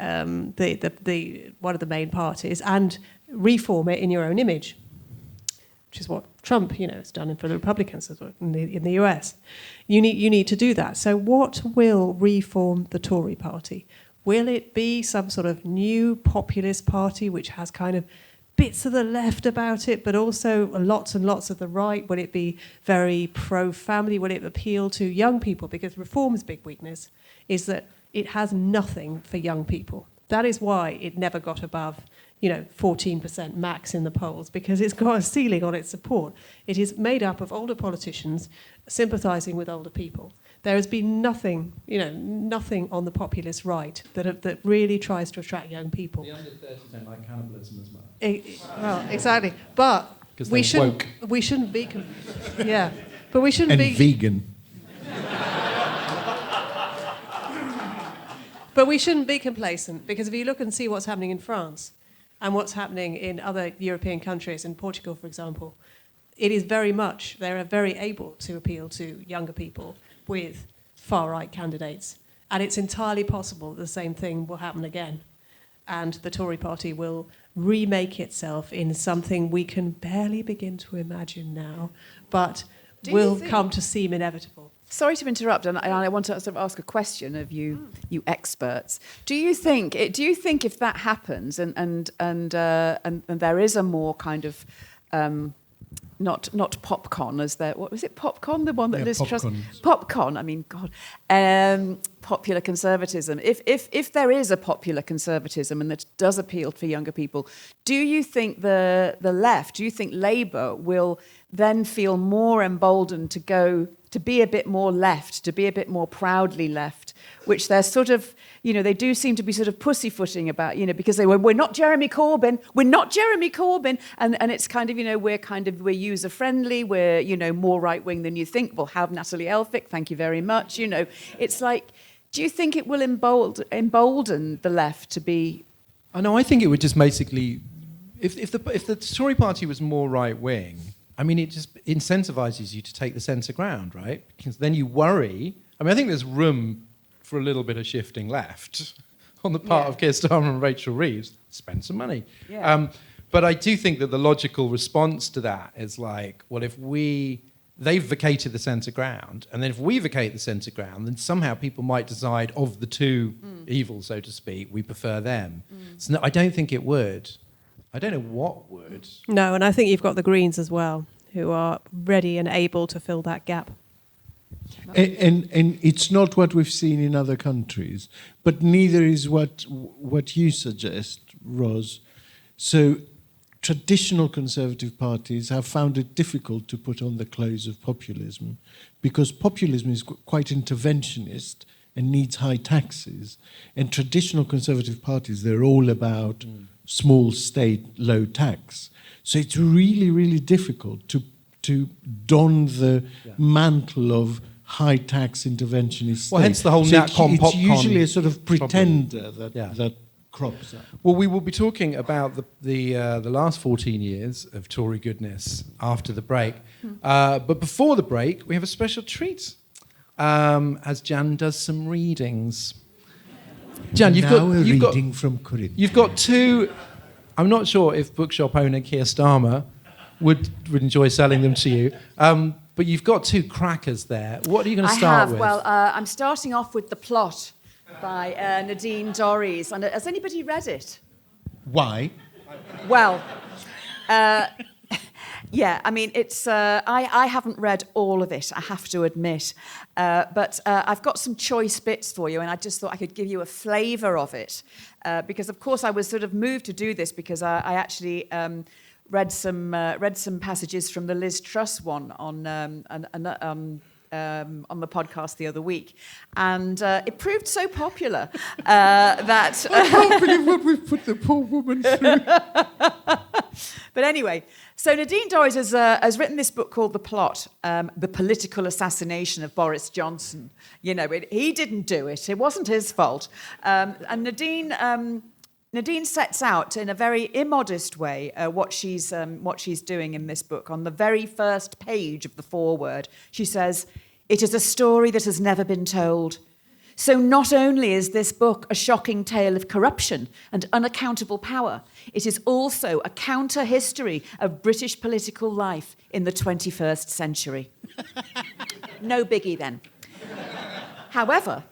one of the main parties and reform it in your own image, which is what Trump, has done for the Republicans as well in the US. You need to do that. So what will reform the Tory party? Will it be some sort of new populist party which has kind of bits of the left about it, but also lots and lots of the right? Will it be very pro-family? Will it appeal to young people? Because Reform's big weakness is that it has nothing for young people. That is why it never got above 14% max in the polls, because it's got a ceiling on its support. It is made up of older politicians sympathising with older people. There has been nothing on the populist right that really tries to attract young people. The under 30s don't like cannibalism as much. Well, exactly. But we shouldn't be... But we shouldn't be... And vegan. But we shouldn't be complacent, because if you look and see what's happening in France and what's happening in other European countries, in Portugal, for example, it is they're very able to appeal to younger people with far-right candidates. And it's entirely possible that the same thing will happen again. And the Tory party will remake itself in something we can barely begin to imagine now, but will come to seem inevitable. Sorry to interrupt, and I want to sort of ask a question of you experts. Do you think if that happens, and there is a more kind of not popcorn, as there, what was it, popcorn, the one that Liz Truss, popcorn? I mean, God, popular conservatism. If there is a popular conservatism and that does appeal for younger people, do you think the left, do you think Labour will then feel more emboldened to be a bit more left, to be a bit more proudly left, which they're sort of, they do seem to be sort of pussyfooting about, because they were, we're not Jeremy Corbyn, and it's kind of, we're user-friendly, we're, more right-wing than you think, we'll have Natalie Elphicke, thank you very much, It's like, do you think it will embolden the left to be... I think it would just basically, if the Tory party was more right-wing, I mean, it just incentivises you to take the centre ground, right? Because then you worry. I mean, I think there's room for a little bit of shifting left on the part of Keir Starmer and Rachel Reeves. Spend some money. Yeah. But I do think that the logical response to that is like, well, they've vacated the centre ground, and then if we vacate the centre ground, then somehow people might decide of the two evils, so to speak, we prefer them. So no, I don't think it would. I don't know what would. No, and I think you've got the Greens as well, who are ready and able to fill that gap. And it's not what we've seen in other countries, but neither is what you suggest, Ros. So traditional conservative parties have found it difficult to put on the clothes of populism, because populism is quite interventionist and needs high taxes. And traditional conservative parties, they're all about small state, low tax. So it's really, really difficult to don the mantle of high tax interventionist. Well, hence the whole Natcom popcorn. It's usually a sort of pretender that crops up. Well, we will be talking about the last 14 years of Tory goodness after the break. But before the break, we have a special treat, as Jan does some readings. Jan, you've got from Corinne. You've got two. I'm not sure if bookshop owner Keir Starmer would enjoy selling them to you, but you've got two crackers there. What are you going to start with? Well, I'm starting off with The Plot by Nadine Dorries. And has anybody read it? Why? Well, Yeah, I mean, it's. I haven't read all of it, I have to admit, but I've got some choice bits for you, and I just thought I could give you a flavour of it, because of course I was sort of moved to do this because I actually read some passages from the Liz Truss one on the podcast the other week, and it proved so popular that I can't believe what we've put the poor woman through. But anyway, so Nadine Dorries has written this book called The Plot, The Political Assassination of Boris Johnson. You know, he didn't do it. It wasn't his fault. And Nadine sets out in a very immodest way what she's doing in this book. On the very first page of the foreword, she says, "It is a story that has never been told. So not only is this book a shocking tale of corruption and unaccountable power, it is also a counter-history of British political life in the 21st century." No biggie then. However,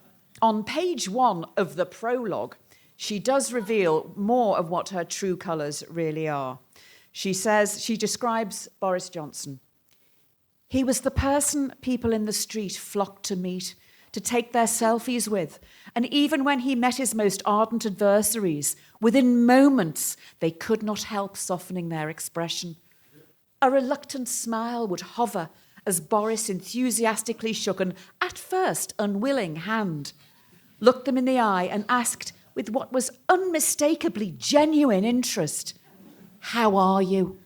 on page 1 of the prologue, she does reveal more of what her true colours really are. She describes Boris Johnson. "He was the person people in the street flocked to meet, to take their selfies with, and even when he met his most ardent adversaries, within moments they could not help softening their expression. A reluctant smile would hover as Boris enthusiastically shook an, at first, unwilling hand, looked them in the eye and asked, with what was unmistakably genuine interest, 'How are you?'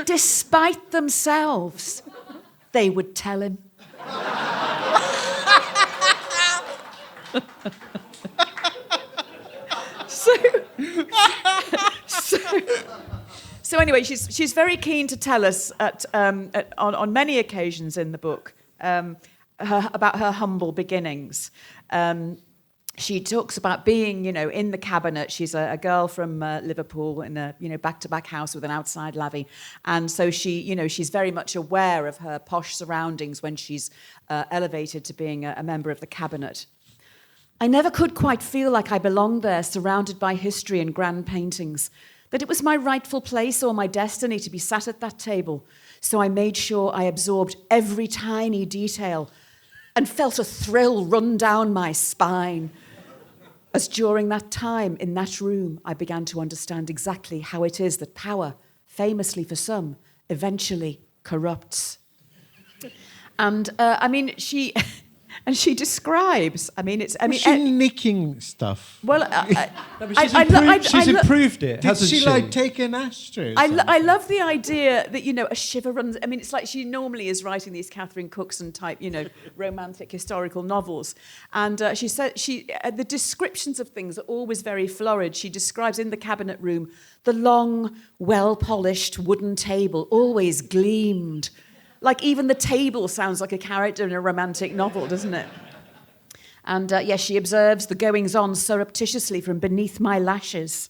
Despite themselves, they would tell him. So anyway, she's very keen to tell us on many occasions in the book about her humble beginnings. She talks about being, in the cabinet. She's a girl from Liverpool in a, back-to-back house with an outside lavvy. And so she's very much aware of her posh surroundings when she's elevated to being a member of the cabinet. "I never could quite feel like I belonged there, surrounded by history and grand paintings, that it was my rightful place or my destiny to be sat at that table. So I made sure I absorbed every tiny detail and felt a thrill run down my spine. As during that time in that room, I began to understand exactly how it is that power, famously for some, eventually corrupts." And she describes. Is she nicking stuff? Well, she's improved it, hasn't she? Did she take an ashtray? I love the idea that a shiver runs. I mean, it's like she normally is writing these Catherine Cookson type, romantic historical novels, and she said the descriptions of things are always very florid. She describes in the cabinet room the long, well-polished wooden table always gleamed. Like even the table sounds like a character in a romantic novel, doesn't it? And yes, she observes the goings-on surreptitiously from beneath my lashes.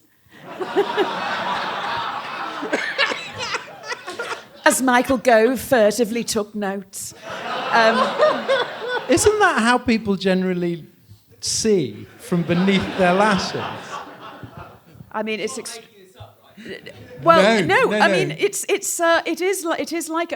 As Michael Gove furtively took notes. Isn't that how people generally see from beneath their lashes? I mean, it's... Well, no. I mean, it is like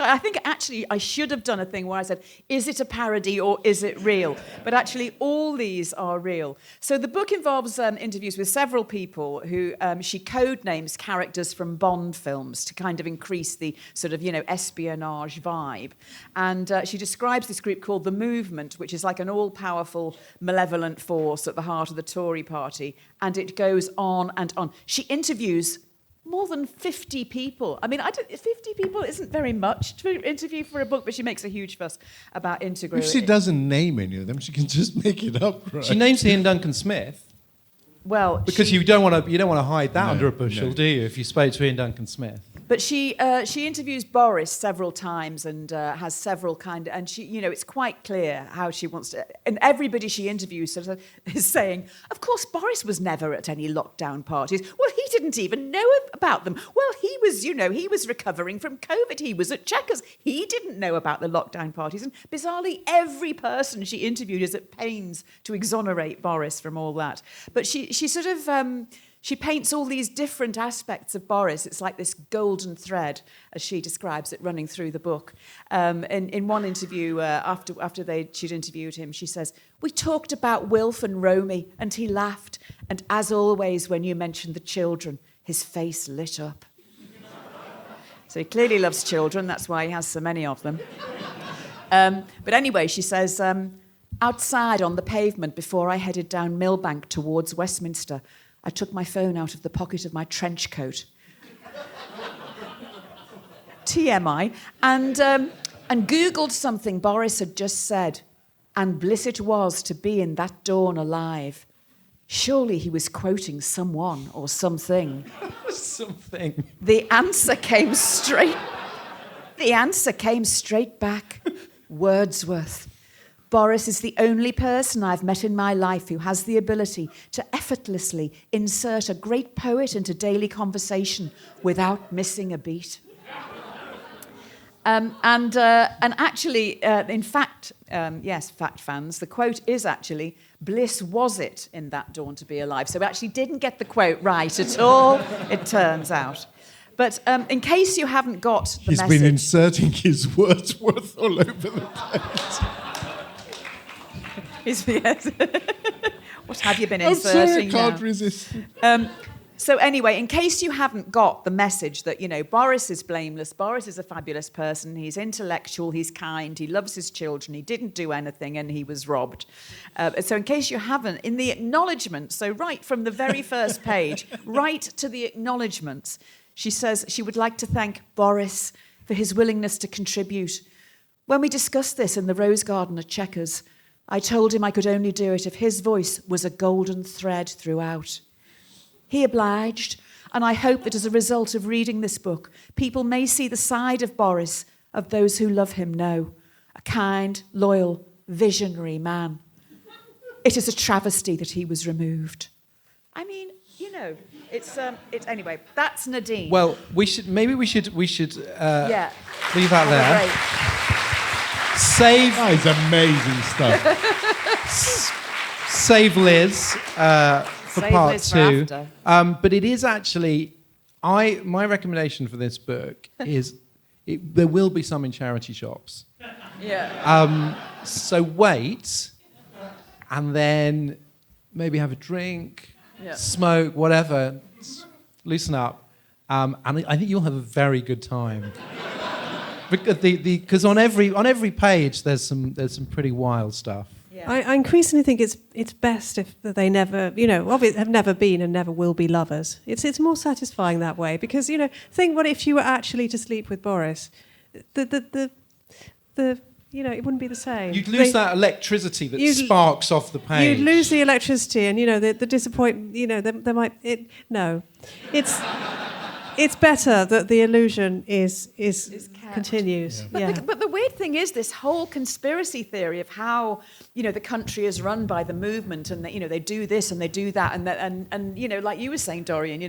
I think actually I should have done a thing where I said, is it a parody or is it real? But actually, all these are real. So the book involves interviews with several people who she code names characters from Bond films to kind of increase the sort of espionage vibe. And she describes this group called the Movement, which is like an all-powerful, malevolent force at the heart of the Tory party. And it goes on and on. She interviews more than 50 people. I mean, 50 people isn't very much to interview for a book, but she makes a huge fuss about interviewing. If she doesn't name any of them, she can just make it up, right? She names Ian Duncan Smith. Well, because you don't want to hide that under a bushel, do you? If you spoke to Ian Duncan Smith. But she interviews Boris several times and has several and she, it's quite clear how she wants to, and everybody she interviews sort of is saying, of course, Boris was never at any lockdown parties. Well, he didn't even know about them. Well, he was recovering from COVID. He was at Chequers. He didn't know about the lockdown parties. And bizarrely, every person she interviewed is at pains to exonerate Boris from all that. But she sort of... she paints all these different aspects of Boris. It's like this golden thread, as she describes it, running through the book. In one interview, after she'd interviewed him, she says, "We talked about Wilf and Romy, and he laughed. And as always, when you mentioned the children, his face lit up." So he clearly loves children. That's why he has so many of them. But anyway, she says, outside on the pavement before I headed down Millbank towards Westminster, I took my phone out of the pocket of my trench coat. TMI. And Googled something Boris had just said. And bliss it was to be in that dawn alive. Surely he was quoting someone or something. Something. The answer came straight back. Wordsworth. Boris is the only person I've met in my life who has the ability to effortlessly insert a great poet into daily conversation without missing a beat. And actually, in fact, yes, fact fans, the quote is actually, "Bliss was it in that dawn to be alive." So we actually didn't get the quote right at all, it turns out. But in case you haven't got the message... He's been inserting his Wordsworth all over the place. Yes. What have you been I'm inserting sorry, I can't now? resist. So anyway, in case you haven't got the message that, Boris is blameless, Boris is a fabulous person, he's intellectual, he's kind, he loves his children, he didn't do anything and he was robbed. So in case you haven't, in the acknowledgements, so right from the very first page, right to the acknowledgements, she says she would like to thank Boris for his willingness to contribute. When we discussed this in the Rose Garden at Chequers, I told him I could only do it if his voice was a golden thread throughout. He obliged, and I hope that as a result of reading this book, people may see the side of Boris of those who love him know, a kind, loyal, visionary man. It is a travesty that he was removed. I mean, it's anyway. That's Nadine. Well, we should leave that Have a there. break. Save That is amazing stuff. save Liz for Save part Liz for two. after. But it is actually, my recommendation for this book is there will be some in charity shops. Yeah. So wait, and then maybe have a drink, smoke, whatever, loosen up, and I think you'll have a very good time. Because on every page there's some pretty wild stuff. Yeah. I increasingly think it's best if they never, obviously have never been and never will be lovers. It's more satisfying that way because think what if you were actually to sleep with Boris, the it wouldn't be the same. You'd lose that electricity that sparks off the page. You'd lose the electricity, and the disappointment. There might It's better that the illusion is continues. Yeah. But the weird thing is this whole conspiracy theory of how the country is run by the movement, and they do this and they do that, and like you were saying, Dorian,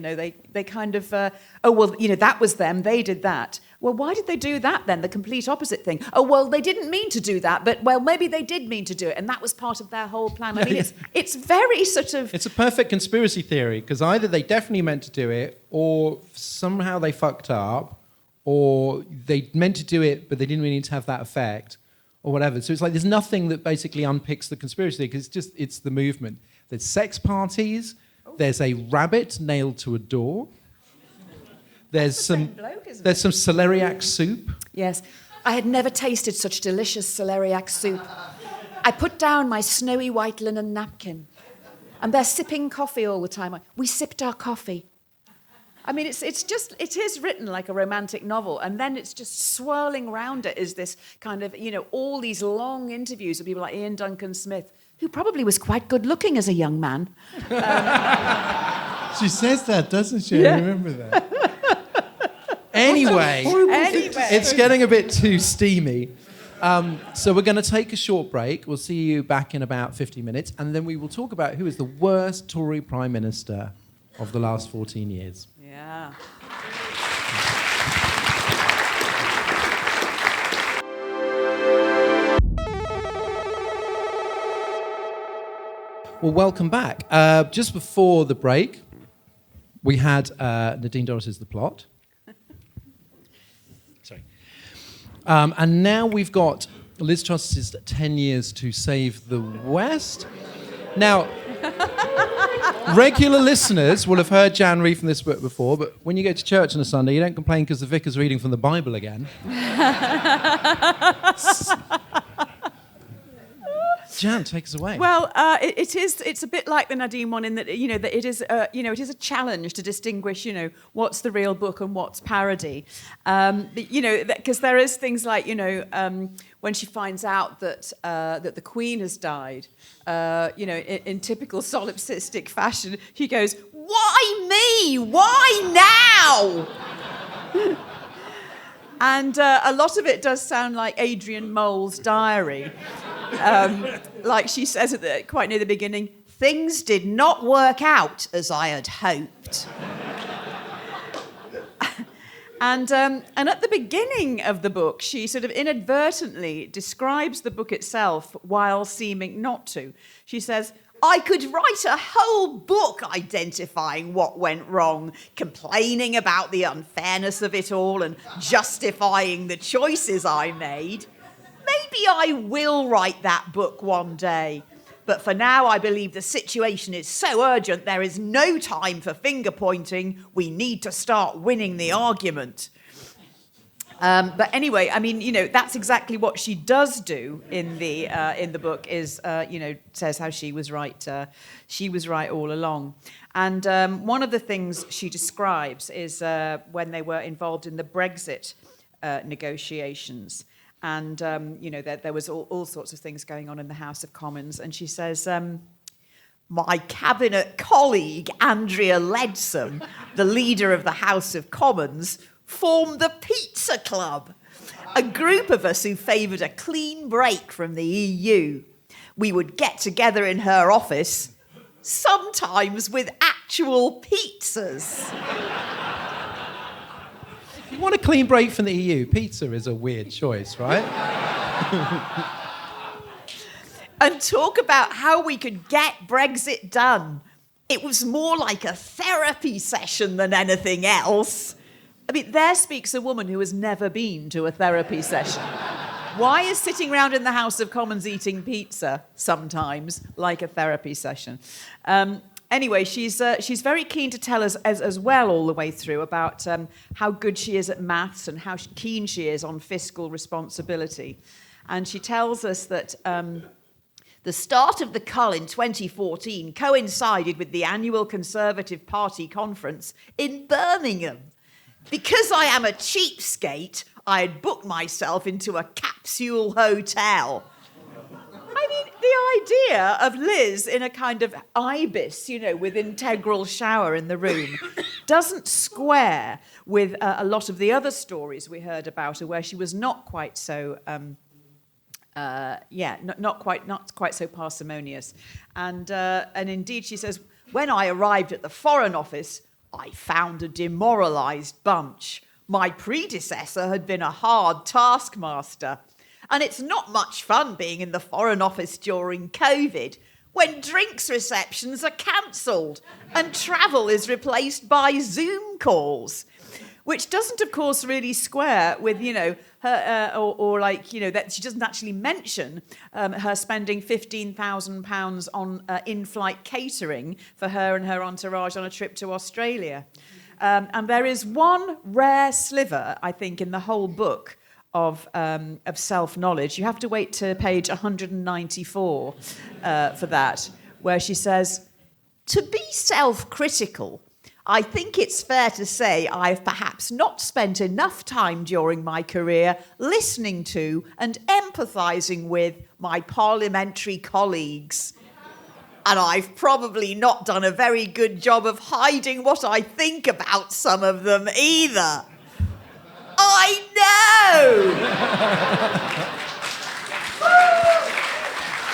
they kind of that was them, they did that. Well, why did they do that then? The complete opposite thing. Oh, well, they didn't mean to do that, but maybe they did mean to do it, and that was part of their whole plan. I mean, it's very sort of... It's a perfect conspiracy theory, because either they definitely meant to do it, or somehow they fucked up, or they meant to do it, but they didn't really need to have that effect, or whatever. So it's like there's nothing that basically unpicks the conspiracy, because it's the movement. There's sex parties, there's a rabbit nailed to a door, there's some celeriac soup. Yes. I had never tasted such delicious celeriac soup. I put down my snowy white linen napkin, and they're sipping coffee all the time. We sipped our coffee. I mean, it is written like a romantic novel, and then it's just swirling around it is this kind of, all these long interviews with people like Ian Duncan Smith, who probably was quite good looking as a young man. She says that, doesn't she? Yeah. I remember that. Anyway, it's getting a bit too steamy. So we're going to take a short break. We'll see you back in about 50 minutes, and then we will talk about who is the worst Tory Prime Minister of the last 14 years. Yeah. Well, welcome back. Just before the break, we had Nadine Dorries is the plot. Sorry. And now we've got Liz Truss's 10 years to save the West. Now, regular listeners will have heard Jan read from this book before, but when you go to church on a Sunday, you don't complain because the vicar's reading from the Bible again. Jan, take us away. Well, it's a bit like the Nadine one in that that it is a challenge to distinguish what's the real book and what's parody. Because there is things like when she finds out that the Queen has died, in typical solipsistic fashion, she goes, "Why me? Why now?" And a lot of it does sound like Adrian Mole's diary. Like she says quite near the beginning, things did not work out as I had hoped. And at the beginning of the book, she sort of inadvertently describes the book itself while seeming not to. She says, I could write a whole book identifying what went wrong, complaining about the unfairness of it all and justifying the choices I made. Maybe I will write that book one day. But for now, I believe the situation is so urgent, there is no time for finger-pointing. We need to start winning the argument. But anyway, I mean, that's exactly what she does do in the book. Is says how she was right. She was right all along. And one of the things she describes is when they were involved in the Brexit negotiations. And, there was all sorts of things going on in the House of Commons. And she says, my cabinet colleague, Andreou Leadsom, the leader of the House of Commons, formed the Pizza Club, a group of us who favoured a clean break from the EU. We would get together in her office, sometimes with actual pizzas. You want a clean break from the EU? Pizza is a weird choice, right? And talk about how we could get Brexit done. It was more like a therapy session than anything else. I mean, there speaks a woman who has never been to a therapy session. Why is sitting around in the House of Commons eating pizza sometimes like a therapy session? Anyway, she's very keen to tell us as well all the way through about how good she is at maths and how keen she is on fiscal responsibility. And she tells us that the start of the cull in 2014 coincided with the annual Conservative Party conference in Birmingham. Because I am a cheapskate, I had booked myself into a capsule hotel. I mean, the idea of Liz in a kind of ibis, with integral shower in the room, doesn't square with a lot of the other stories we heard about her, where she was not quite so, not quite so parsimonious. And indeed, she says, when I arrived at the Foreign Office, I found a demoralised bunch. My predecessor had been a hard taskmaster. And it's not much fun being in the Foreign Office during COVID, when drinks receptions are cancelled and travel is replaced by Zoom calls, which doesn't, of course, really square with, her, that she doesn't actually mention her spending £15,000 on in-flight catering for her and her entourage on a trip to Australia. And there is one rare sliver, I think, in the whole book of self-knowledge. You have to wait to page 194 for that, where she says, to be self-critical, I think it's fair to say I've perhaps not spent enough time during my career listening to and empathising with my parliamentary colleagues. And I've probably not done a very good job of hiding what I think about some of them either. I know!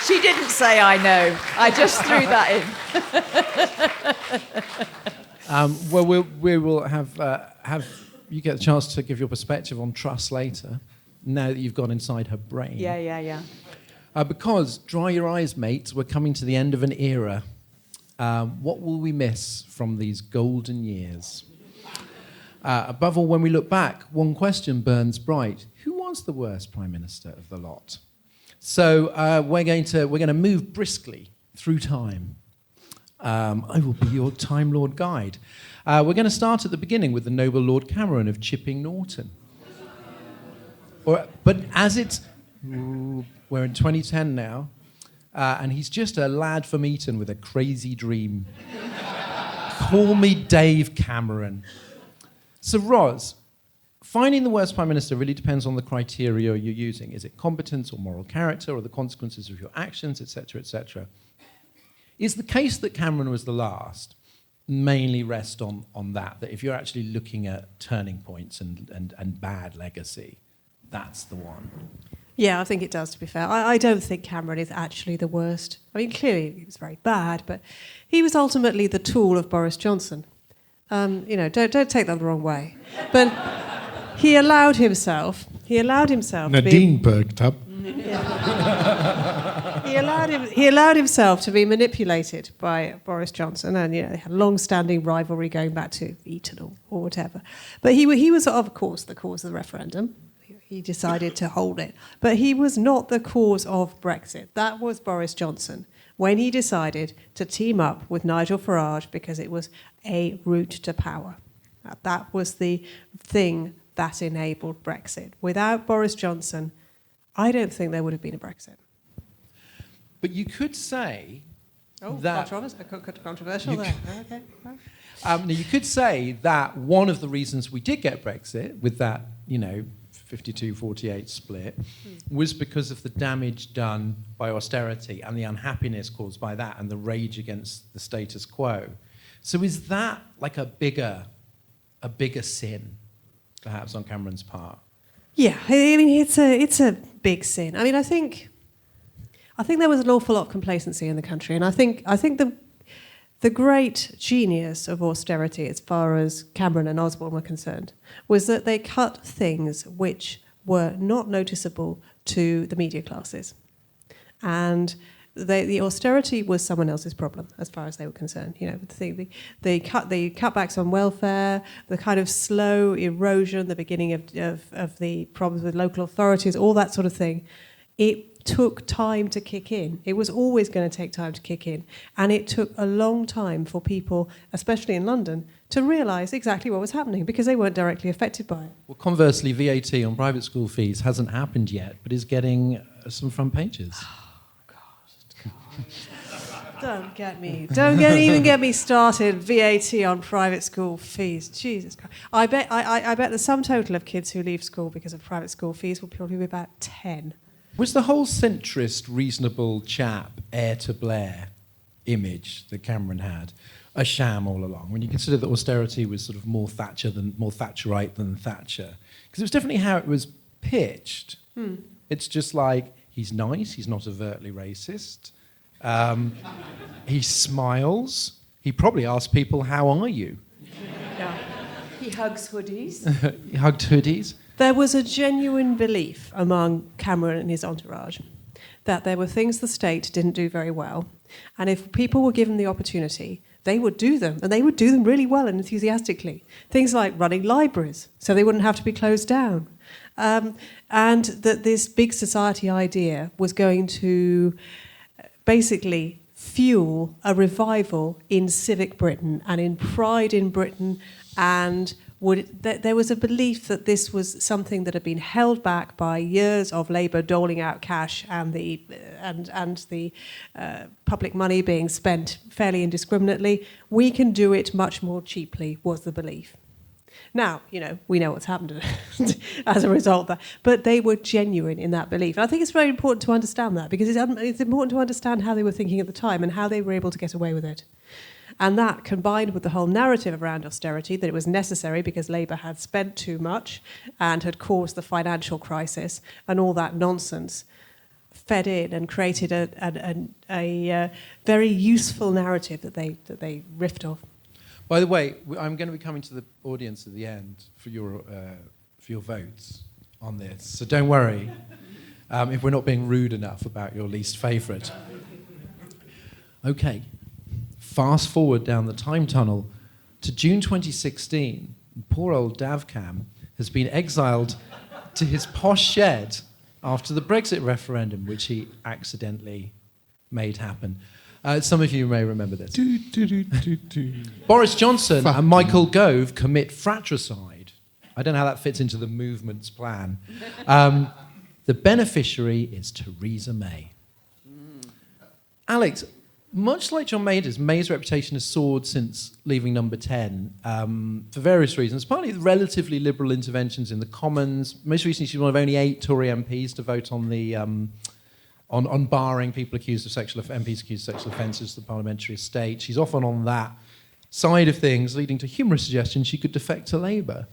She didn't say I know. I just threw that in. Well, we will have you get a chance to give your perspective on Truss later, now that you've gone inside her brain. Yeah. Because, dry your eyes, mates, we're coming to the end of an era. What will we miss from these golden years? Above all, when we look back, one question burns bright. Who was the worst Prime Minister of the lot? So we're going to move briskly through time. I will be your Time Lord guide. We're going to start at the beginning with the noble Lord Cameron of Chipping Norton. But as it's... we're in 2010 now, and he's just a lad from Eton with a crazy dream. Call me Dave Cameron. So, Ros, finding the worst Prime Minister really depends on the criteria you're using. Is it competence or moral character or the consequences of your actions, etc., etc.? Is the case that Cameron was the last mainly rest on that if you're actually looking at turning points and bad legacy, that's the one? Yeah, I think it does, to be fair. I don't think Cameron is actually the worst. I mean, clearly he was very bad, but he was ultimately the tool of Boris Johnson. Don't take that the wrong way. But he allowed himself Nadine perked up. He allowed himself to be manipulated by Boris Johnson, and they had a long-standing rivalry going back to Eton or whatever. But he was, of course, the cause of the referendum. He decided to hold it. But he was not the cause of Brexit. That was Boris Johnson, when he decided to team up with Nigel Farage because it was a route to power. That was the thing that enabled Brexit. Without Boris Johnson, I don't think there would have been a Brexit. But you could say that... Controversial there. Okay. Now you could say that one of the reasons we did get Brexit with that, 52-48 split was because of the damage done by austerity and the unhappiness caused by that and the rage against the status quo. So is that like a bigger sin, perhaps, on Cameron's part? Yeah, I mean it's a big sin. I mean I think there was an awful lot of complacency in the country, and I think the great genius of austerity, as far as Cameron and Osborne were concerned, was that they cut things which were not noticeable to the media classes. And the austerity was someone else's problem, as far as they were concerned. The cutbacks on welfare, the kind of slow erosion, the beginning of the problems with local authorities, all that sort of thing. It took time to kick in. It was always going to take time to kick in. And it took a long time for people, especially in London, to realise exactly what was happening because they weren't directly affected by it. Well, conversely, VAT on private school fees hasn't happened yet, but is getting some front pages. Oh, God. Don't even get me started. VAT on private school fees. Jesus Christ. I bet the sum total of kids who leave school because of private school fees will probably be about 10. Was the whole centrist, reasonable chap, heir to Blair image that Cameron had a sham all along? When you consider that austerity was sort of more Thatcherite than Thatcher, because it was definitely how it was pitched. It's just like he's nice, he's not overtly racist, he smiles, he probably asks people, "How are you?" Yeah. He hugs hoodies. He hugged hoodies. There was a genuine belief among Cameron and his entourage that there were things the state didn't do very well, and if people were given the opportunity, they would do them, and they would do them really well and enthusiastically. Things like running libraries, so they wouldn't have to be closed down. And that this big society idea was going to basically fuel a revival in civic Britain and in pride in Britain, and there was a belief that this was something that had been held back by years of Labour doling out cash and the public money being spent fairly indiscriminately. We can do it much more cheaply, was the belief. Now, we know what's happened as a result of that, but they were genuine in that belief. And I think it's very important to understand that, because it's important to understand how they were thinking at the time and how they were able to get away with it. And that, combined with the whole narrative around austerity, that it was necessary because Labour had spent too much and had caused the financial crisis and all that nonsense, fed in and created a very useful narrative that they riffed off. By the way, I'm going to be coming to the audience at the end for your votes on this, so don't worry if we're not being rude enough about your least favourite. Okay, fast forward down the time tunnel to June 2016. Poor old Davcam has been exiled to his posh shed after the Brexit referendum, which he accidentally made happen. Some of you may remember this. Boris Johnson and Michael Gove commit fratricide. I don't know how that fits into the movement's plan. The beneficiary is Theresa May. Alex, much like John May's reputation has soared since leaving Number 10 for various reasons, partly the relatively liberal interventions in the Commons. Most recently, she's one of only 8 Tory MPs to vote on the on barring people accused of MPs accused of sexual offences to the parliamentary estate. She's often on that side of things, leading to humorous suggestions she could defect to Labour.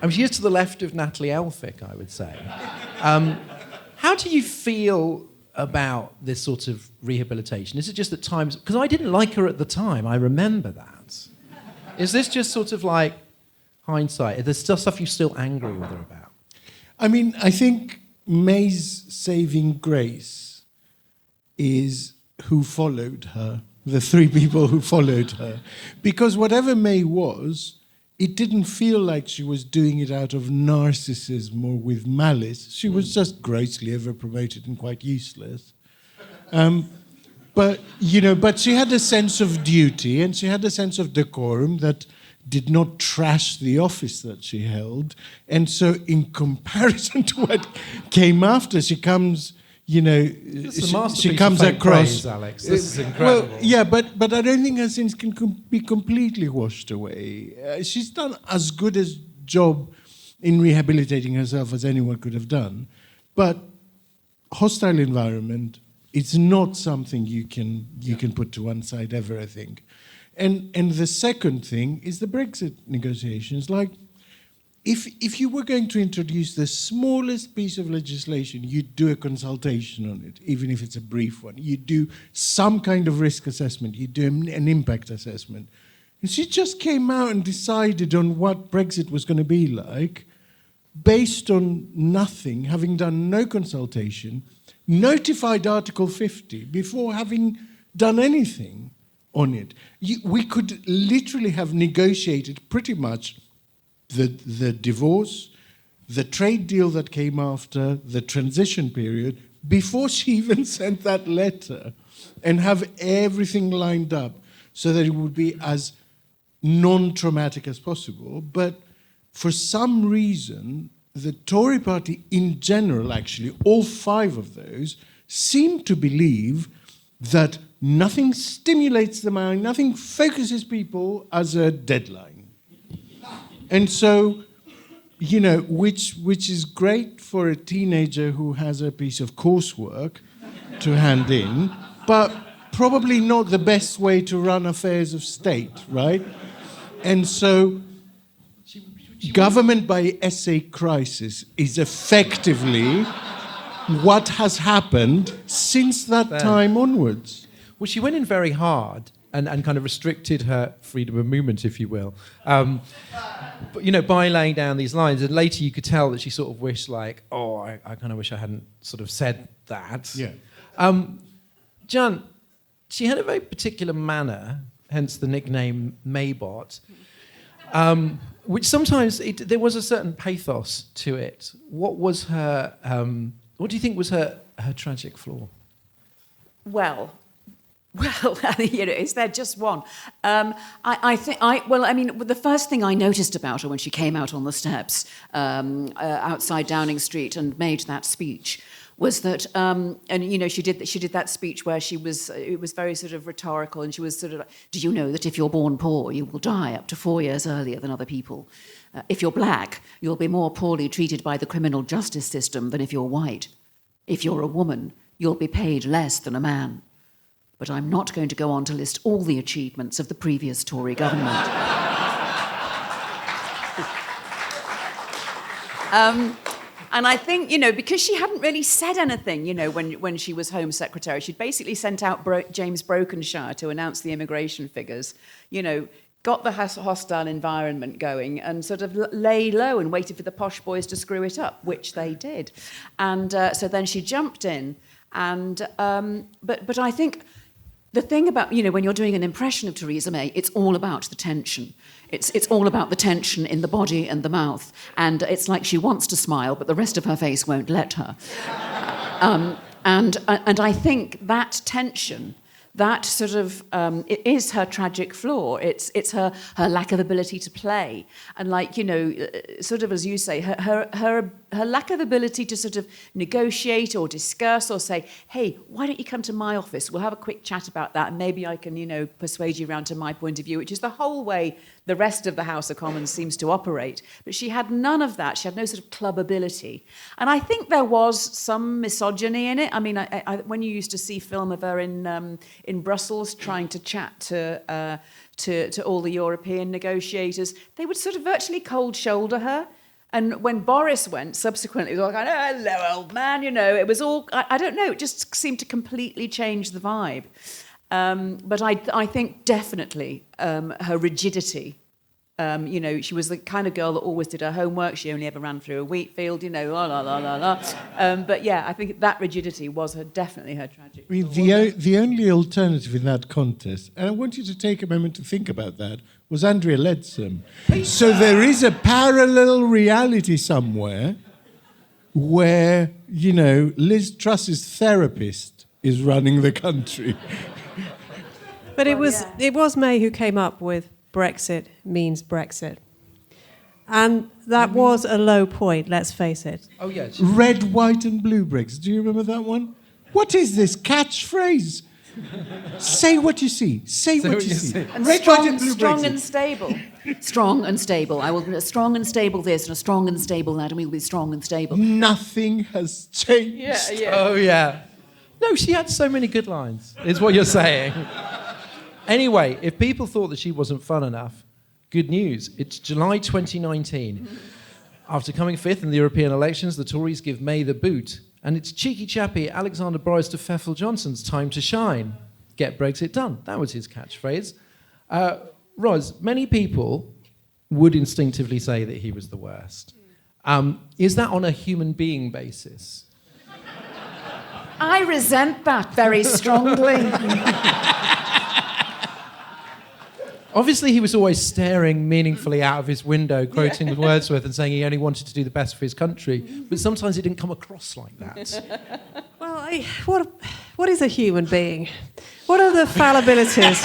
She is to the left of Natalie Elphicke, I would say. How do you feel about this sort of rehabilitation? Is it just at times... Because I didn't like her at the time, I remember that. Is this just sort of like hindsight? Is there still stuff you're still angry with her about? I mean, I think May's saving grace is who followed her, the 3 people who followed her. Because whatever May was, it didn't feel like she was doing it out of narcissism or with malice. She was just grossly overpromoted and quite useless. But she had a sense of duty and she had a sense of decorum that did not trash the office that she held. And so in comparison to what came after, she comes... she comes across. Praise, Alex. This is incredible. Well, yeah, but I don't think her sins can be completely washed away. She's done as good a job in rehabilitating herself as anyone could have done. But hostile environment, it's not something you can put to one side ever, I think. And the second thing is the Brexit negotiations. Like, if you were going to introduce the smallest piece of legislation, you'd do a consultation on it, even if it's a brief one. You'd do some kind of risk assessment. You'd do an impact assessment. And she just came out and decided on what Brexit was going to be like, based on nothing, having done no consultation, notified Article 50 before having done anything on it. We could literally have negotiated pretty much the divorce, the trade deal that came after, the transition period, before she even sent that letter, and have everything lined up so that it would be as non-traumatic as possible. But for some reason, the Tory party in general, actually, all 5 of those, seem to believe that nothing stimulates the mind, nothing focuses people as a deadline. And so, which is great for a teenager who has a piece of coursework to hand in, but probably not the best way to run affairs of state, right? And so, government by essay crisis is effectively what has happened since that time onwards. Well, she went in very hard and kind of restricted her freedom of movement, if you will. But, by laying down these lines, and later you could tell that she sort of wished, I kind of wish I hadn't sort of said that. Yeah. John, she had a very particular manner, hence the nickname Maybot, which sometimes there was a certain pathos to it. What was her? What do you think was her tragic flaw? Well, is there just one? The first thing I noticed about her when she came out on the steps outside Downing Street and made that speech was that, she did that speech where it was very sort of rhetorical, and she was sort of like, do you know that if you're born poor, you will die up to 4 years earlier than other people? If you're black, you'll be more poorly treated by the criminal justice system than if you're white. If you're a woman, you'll be paid less than a man. But I'm not going to go on to list all the achievements of the previous Tory government. And I think, because she hadn't really said anything, when she was Home Secretary, she'd basically sent out James Brokenshire to announce the immigration figures. got the hostile environment going and sort of lay low and waited for the posh boys to screw it up, which they did. And so then she jumped in. And but I think the thing about, when you're doing an impression of Theresa May, it's all about the tension. It's all about the tension in the body and the mouth. And it's like she wants to smile, but the rest of her face won't let her. And I think that tension, that sort of it is her tragic flaw. It's her lack of ability to play, and sort of as you say, her lack of ability to sort of negotiate or discuss or say, hey, why don't you come to my office? We'll have a quick chat about that, and maybe I can persuade you around to my point of view, which is the whole way the rest of the House of Commons seems to operate. But she had none of that. She had no sort of club ability. And I think there was some misogyny in it. I mean, I when you used to see film of her in Brussels trying to chat to all the European negotiators, they would sort of virtually cold shoulder her. And when Boris went, subsequently, it was like, hello, old man, it was all, I don't know, it just seemed to completely change the vibe. But I think definitely her rigidity. She was the kind of girl that always did her homework. She only ever ran through a wheat field, la, la, la, la, la. But yeah, I think that rigidity was definitely her tragic. I mean, the only alternative in that contest, and I want you to take a moment to think about that, was Andrea Leadsom. So there is a parallel reality somewhere where, Liz Truss's therapist is running the country. But it was May who came up with Brexit means Brexit. And that was a low point, let's face it. Oh, yeah. Red, white and blue Brexit. Do you remember that one? What is this catchphrase? Say what you see. Say what you see. And Red, white and blue strong Brexit. and stable. Strong and stable. I will be a strong and stable this and a strong and stable that, and we will be strong and stable. Nothing has changed. Yeah. Oh, yeah. No, she had so many good lines, is what you're saying. Anyway, if people thought that she wasn't fun enough, good news. It's July 2019. After coming fifth in the European elections, the Tories give May the boot. And it's cheeky chappy Alexander Boris de Pfeffel Johnson's time to shine. Get Brexit done. That was his catchphrase. Ros, many people would instinctively say that he was the worst. Is that on a human being basis? I resent that very strongly. Obviously, he was always staring meaningfully out of his window, quoting Wordsworth and saying he only wanted to do the best for his country. But sometimes it didn't come across like that. Well, what is a human being? What are the fallibilities?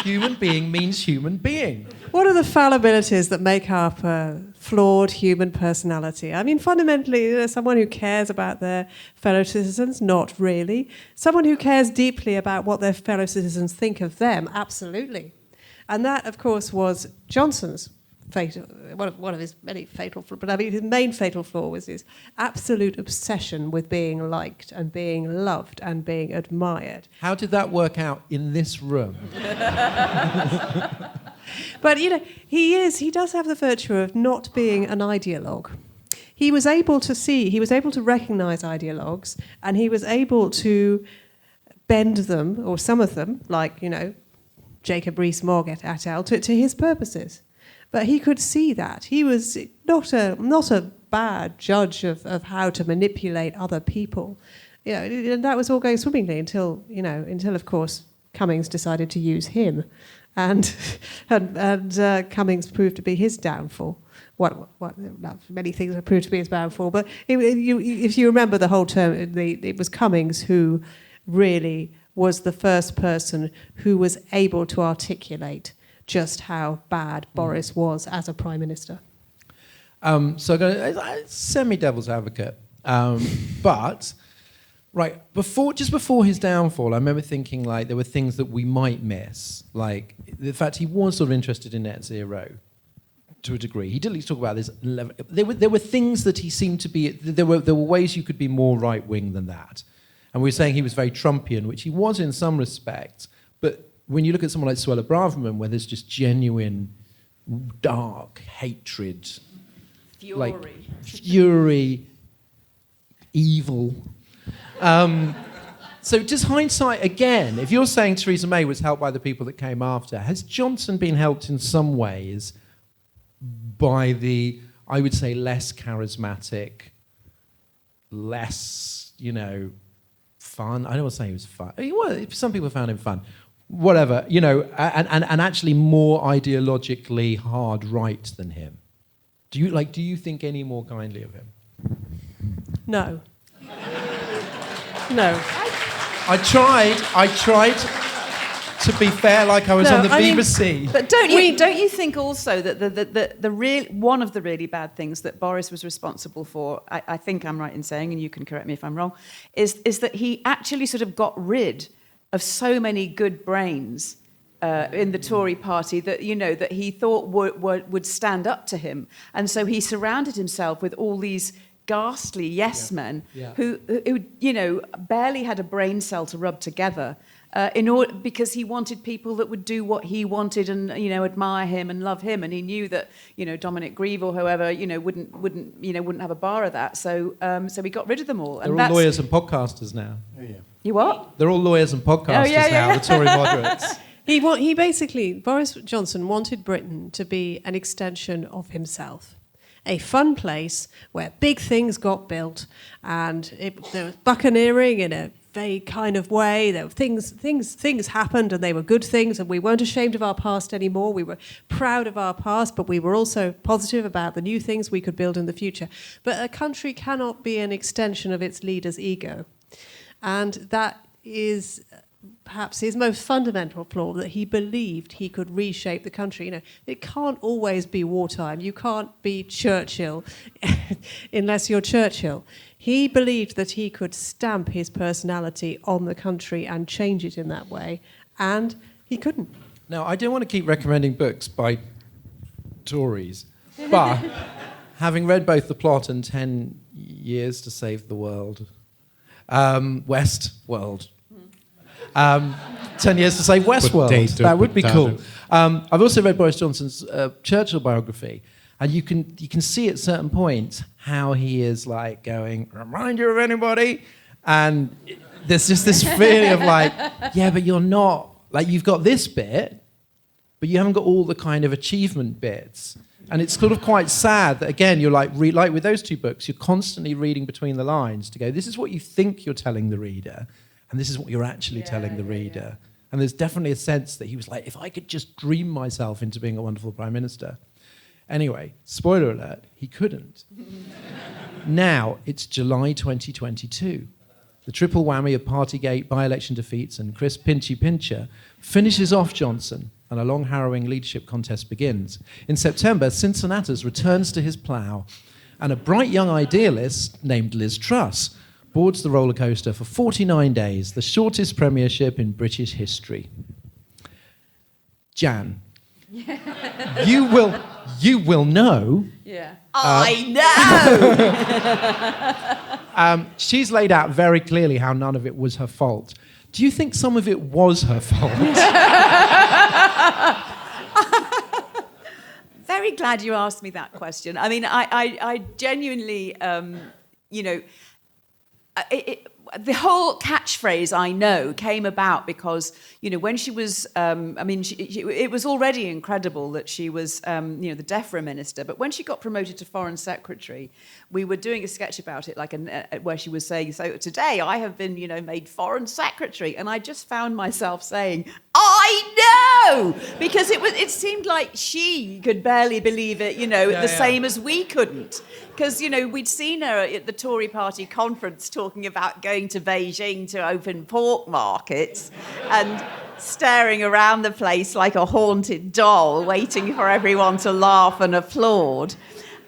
Human being means human being. What are the fallibilities that make up a flawed human personality? I mean, fundamentally, someone who cares about their fellow citizens? Not really. Someone who cares deeply about what their fellow citizens think of them? Absolutely. And that, of course, was Johnson's fatal, one of his many fatal flaws, but I mean his main fatal flaw was his absolute obsession with being liked and being loved and being admired. How did that work out in this room? But, he does have the virtue of not being an ideologue. He was able to recognise ideologues, and he was able to bend them, or some of them, like, Jacob Rees-Mogg et al., to his purposes. But he could see that. He was not a bad judge of how to manipulate other people. And that was all going swimmingly until of course Cummings decided to use him, and Cummings proved to be his downfall. Many things have proved to be his downfall. But if you remember the whole term, it was Cummings who really was the first person who was able to articulate just how bad Boris was as a prime minister. So I'm going to semi-devil's advocate, but right just before his downfall, I remember thinking like there were things that we might miss, like the fact he was sort of interested in net zero to a degree. He did at least talk about this. There were things that he seemed to be. There were ways you could be more right wing than that, and we were saying he was very Trumpian, which he was in some respects, but when you look at someone like Suella Braverman, where there's just genuine, dark hatred, fury, evil, So just hindsight again, if you're saying Theresa May was helped by the people that came after, has Johnson been helped in some ways by the, I would say, less charismatic, less, fun? I don't want to say he was fun. Some people found him fun. Whatever, and actually more ideologically hard right than him. Do you think any more kindly of him? No. No. I tried to be fair, like I was on the BBC. But don't you think also that one of the really bad things that Boris was responsible for, I think I'm right in saying, and you can correct me if I'm wrong, is that he actually sort of got rid of so many good brains in the Tory party that that he thought would stand up to him, and so he surrounded himself with all these ghastly yes men who barely had a brain cell to rub together because he wanted people that would do what he wanted and admire him and love him, and he knew that Dominic Grieve or whoever wouldn't have a bar of that, so he got rid of them all. They're all lawyers and podcasters now. Oh, yeah. You what? They're all lawyers and podcasters now. The Tory moderates. He basically, Boris Johnson wanted Britain to be an extension of himself. A fun place where big things got built, and there was buccaneering in a vague kind of way. There were things happened, and they were good things, and we weren't ashamed of our past anymore. We were proud of our past, but we were also positive about the new things we could build in the future. But a country cannot be an extension of its leader's ego, and that is perhaps his most fundamental flaw, that he believed he could reshape the country. It can't always be wartime. You can't be Churchill unless you're Churchill. He believed that he could stamp his personality on the country and change it in that way, and he couldn't. Now, I don't want to keep recommending books by Tories, but having read both The Plot and 10 Years to Save the World, Westworld, 10 Years to Save Westworld. That would be cool. I've also read Boris Johnson's Churchill biography, and you can see at certain points how he is like going, remind you of anybody? And there's just this feeling of like, yeah, but you're not. Like, you've got this bit, but you haven't got all the kind of achievement bits. And it's sort of quite sad that, again, you're like with those two books, you're constantly reading between the lines to go, this is what you think you're telling the reader, and this is what you're actually telling the reader. And there's definitely a sense that he was like, if I could just dream myself into being a wonderful Prime Minister. Anyway, spoiler alert, he couldn't. Now, it's July 2022. The triple whammy of Partygate, by-election defeats, and Chris Pinchy Pincher finishes off Johnson, and a long, harrowing leadership contest begins. In September, Cincinnatus returns to his plough, and a bright young idealist named Liz Truss boards the roller coaster for 49 days, the shortest premiership in British history. Jan, you will know. Yeah. I know. She's laid out very clearly how none of it was her fault. Do you think some of it was her fault? Very glad you asked me that question. I mean, I genuinely, the whole catchphrase "I know" came about because when she was, it was already incredible that she was, the DEFRA minister. But when she got promoted to Foreign Secretary, we were doing a sketch about it, where she was saying, "So today I have been, made Foreign Secretary," and I just found myself saying, "I know," because it seemed like she could barely believe it, same as we couldn't. Because, we'd seen her at the Tory party conference talking about going to Beijing to open pork markets and staring around the place like a haunted doll, waiting for everyone to laugh and applaud.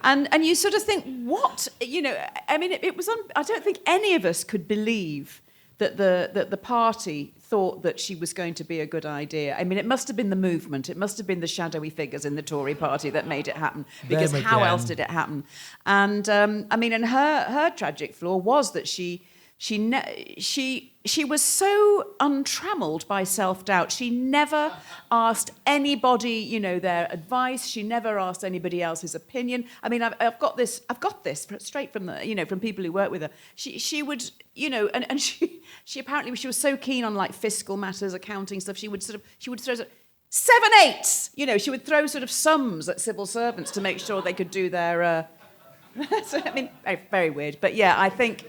And you sort of think, what? It was. I don't think any of us could believe that the party thought that she was going to be a good idea. I mean, it must have been the movement. It must have been the shadowy figures in the Tory party that made it happen. Because how else did it happen? And and her tragic flaw was that she She was so untrammeled by self-doubt. She never asked anybody, their advice. She never asked anybody else's opinion. I mean, I've got this straight from from people who work with her. She would, and she apparently she was so keen on like fiscal matters, accounting stuff. She would throw 7 8s. She would throw sort of sums at civil servants to make sure they could do their. So, I mean, very, very weird. But yeah, I think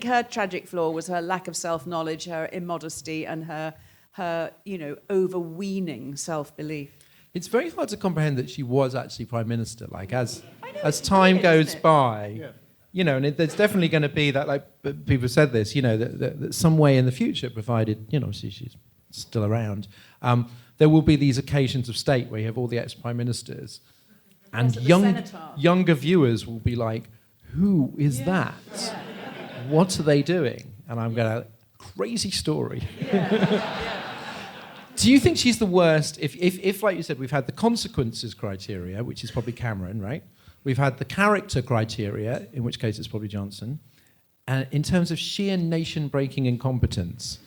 her tragic flaw was her lack of self-knowledge, her immodesty, and her overweening self-belief. It's very hard to comprehend that she was actually Prime Minister. Like, as time goes by, and there's definitely going to be that, like people said this, that some way in the future, provided, obviously she's still around, there will be these occasions of state where you have all the ex-Prime Ministers. And younger viewers will be like, who is that? Yeah. What are they doing? And I'm going, crazy story. Yeah. Do you think she's the worst? If, like you said, we've had the consequences criteria, which is probably Cameron, right? We've had the character criteria, in which case it's probably Johnson. And in terms of sheer nation-breaking incompetence,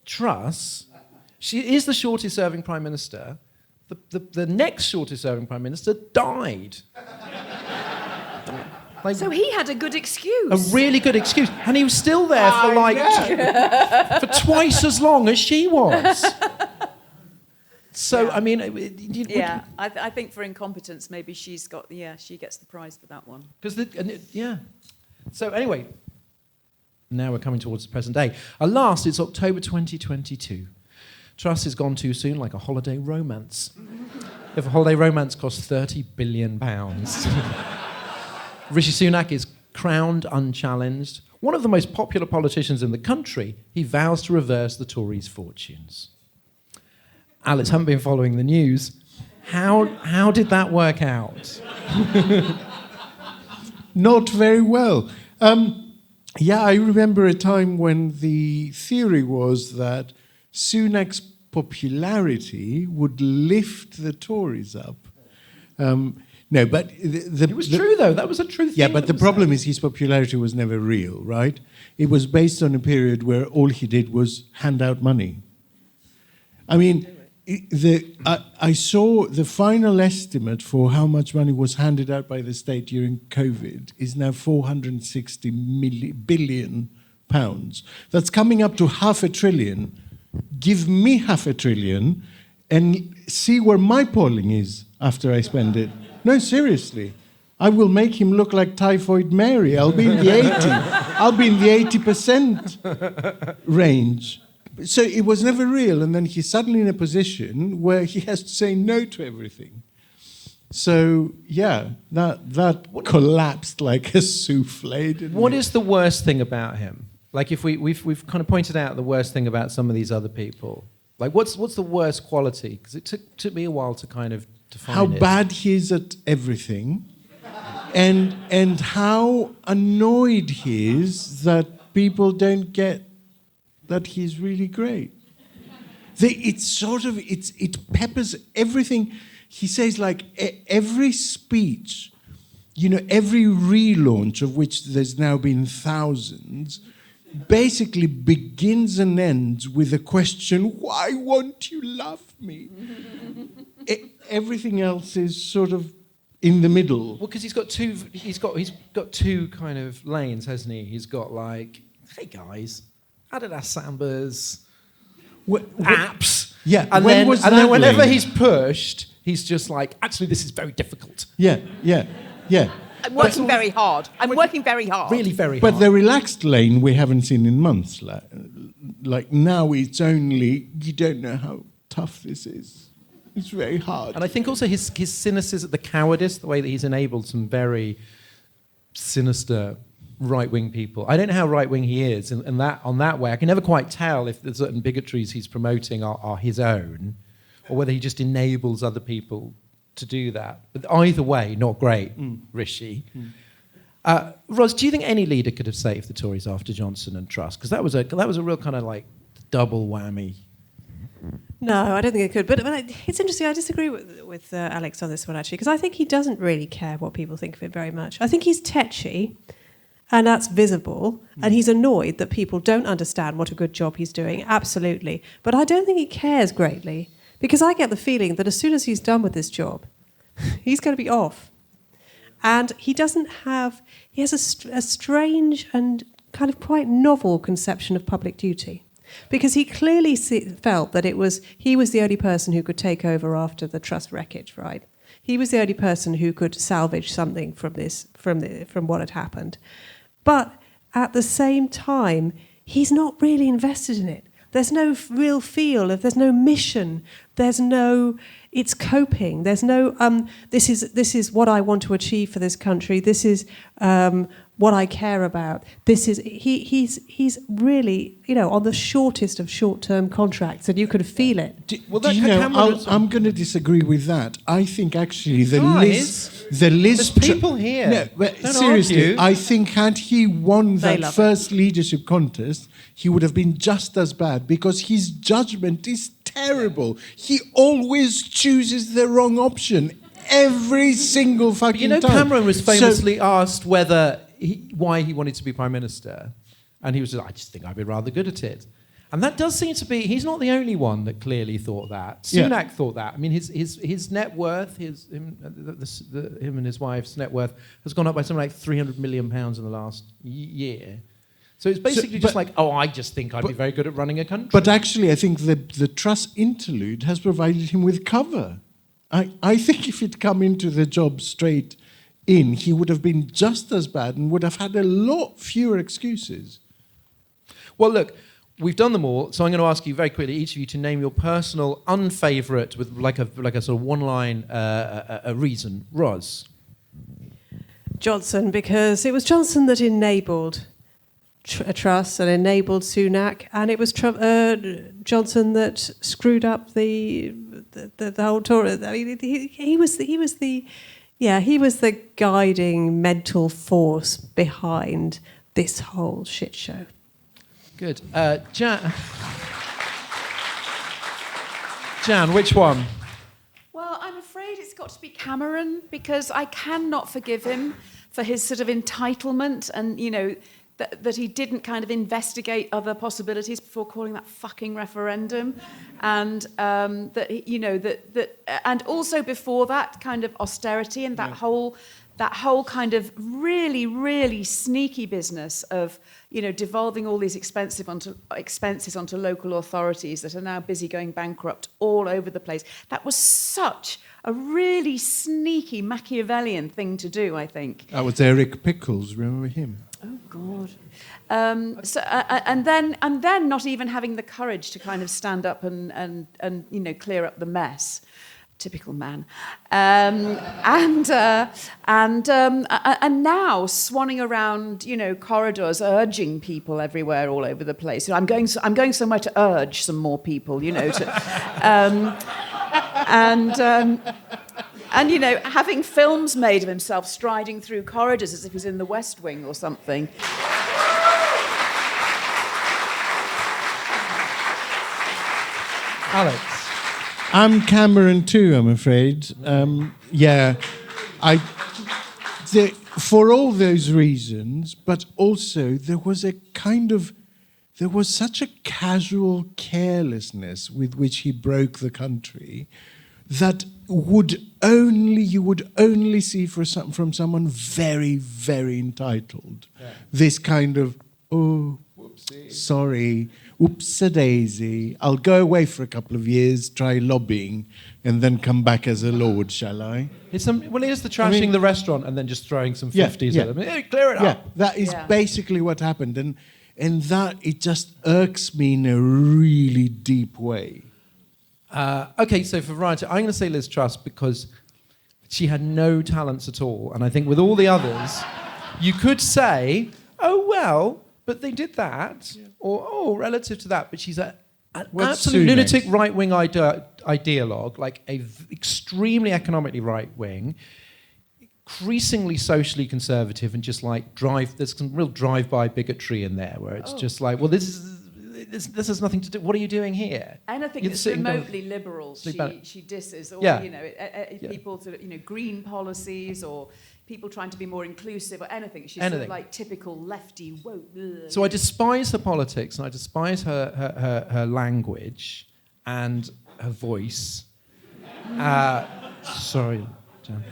Truss, she is the shortest-serving Prime Minister. The next shortest-serving Prime Minister died. So he had a good excuse. A really good excuse. And he was still there for twice as long as she was. So, I mean... I think for incompetence, maybe she gets the prize for that one. So anyway, now we're coming towards the present day. Alas, it's October 2022. Truss has gone too soon, like a holiday romance. If a holiday romance costs £30 billion. Rishi Sunak is crowned unchallenged. One of the most popular politicians in the country, he vows to reverse the Tories' fortunes. Alex, haven't been following the news. How did that work out? Not very well. I remember a time when the theory was that Sunak's popularity would lift the Tories up. No, but it was true, though. That was a true thing. Yeah, but the problem is his popularity was never real, right? It was based on a period where all he did was hand out money. I mean, I saw the final estimate for how much money was handed out by the state during COVID is now £460 billion. That's coming up to £500 billion. Give me £500 billion and see where my polling is after I spend it. No, seriously. I will make him look like Typhoid Mary. I'll be in the 80% range. So it was never real. And then he's suddenly in a position where he has to say no to everything. So, that collapsed like a souffle, didn't it? What is the worst thing about him? Like, if we've kind of pointed out the worst thing about some of these other people. Like, what's the worst quality? Because it took me a while to kind of define how it. Bad he is at everything, and how annoyed he is that people don't get that he's really great. It peppers everything he says. Like every speech, every relaunch of which there's now been thousands, basically begins and ends with a question, why won't you love me? Everything else is sort of in the middle. Well, because he's got two kind of lanes, hasn't he? He's got like, hey guys, Adidas Sambas, apps. Yeah, and then whenever he's pushed, he's just like, actually, this is very difficult. Yeah. I'm working very hard. Really very hard. But the relaxed lane we haven't seen in months. Like now it's only, you don't know how tough this is. It's very hard. And I think also his cynicism, the cowardice, the way that he's enabled some very sinister right-wing people. I don't know how right-wing he is on that way. I can never quite tell if the certain bigotries he's promoting are his own or whether he just enables other people to do that. But either way, not great, Rishi. Ros, do you think any leader could have saved the Tories after Johnson and Truss? Because that was a real kind of like double whammy. No, I don't think it could. But it's interesting. I disagree with Alex on this one, actually, because I think he doesn't really care what people think of it very much. I think he's tetchy. And that's visible. And he's annoyed that people don't understand what a good job he's doing. Absolutely. But I don't think he cares greatly, because I get the feeling that as soon as he's done with this job, he's going to be off. And he has a strange and kind of quite novel conception of public duty. Because he clearly felt that he was the only person who could take over after the Truss wreckage, right? He was the only person who could salvage something from what had happened. But at the same time, he's not really invested in it. There's no real feel, there's no mission, it's coping. There's no, this is what I want to achieve for this country, this is what I care about. He's really, on the shortest of short-term contracts, and you could feel it. I'm going to disagree with that. I think actually the Liz... There's people here. No, but seriously, I think had he won that first leadership contest, he would have been just as bad, because his judgment is terrible. He always chooses the wrong option every single fucking time. Cameron was famously asked why he wanted to be Prime Minister, and he was I just think I'd be rather good at it. And that does seem to be, he's not the only one that clearly thought that. Sunak thought that. I mean, his net worth, him and his wife's net worth has gone up by something like £300 million in the last year. So it's basically I just think I'd be very good at running a country. But actually, I think the Truss interlude has provided him with cover. I think if he'd come into the job straight in, he would have been just as bad and would have had a lot fewer excuses. Well, look, we've done them all, so I'm going to ask you very quickly, each of you, to name your personal unfavourite with like a sort of one-line a reason. Ros. Johnson, because it was Johnson that enabled Truss and enabled Sunak, and it was Johnson that screwed up the whole Tory. I mean, he was the guiding mental force behind this whole shit show. Good. Jan, which one? Well, I'm afraid it's got to be Cameron, because I cannot forgive him for his sort of entitlement and, that he didn't kind of investigate other possibilities before calling that fucking referendum, and and also before that kind of austerity and that whole kind of really, really sneaky business of, devolving all these expenses onto local authorities that are now busy going bankrupt all over the place. That was such a really sneaky Machiavellian thing to do, I think. That was Eric Pickles, remember him? Oh God! And then not even having the courage to kind of stand up and clear up the mess. Typical man. And now swanning around, corridors, urging people everywhere, all over the place. I'm going somewhere to urge some more people, And, having films made of himself striding through corridors as if he's in the West Wing or something. Alex. I'm Cameron too, I'm afraid. For all those reasons, but also there was such a casual carelessness with which he broke the country that you would only see from someone very, very entitled. Yeah. This kind of, whoopsie. Sorry, oops-a-daisy, I'll go away for a couple of years, try lobbying, and then come back as a lord, shall I? Here's the trashing the restaurant and then just throwing some 50s at them. Hey, clear it up. Yeah, that is basically what happened. And that, it just irks me in a really deep way. Okay, so for variety, I'm going to say Liz Truss because she had no talents at all. And I think with all the others, you could say, oh, well, but they did that. Yeah. Or, oh, relative to that. But she's an absolute lunatic right-wing ideologue, like extremely economically right-wing, increasingly socially conservative, and just like there's some real drive-by bigotry in there where it's just like, well, this is this has nothing to do. What are you doing here? Anything You're that's sitting down- remotely liberal, sleep she out. disses. Or, Yeah. you know, people sort of, you know, green policies or people trying to be more inclusive or anything. She's sort Anything. of like typical lefty woke. So I despise her politics and I despise her language and her voice. Sorry, Jan.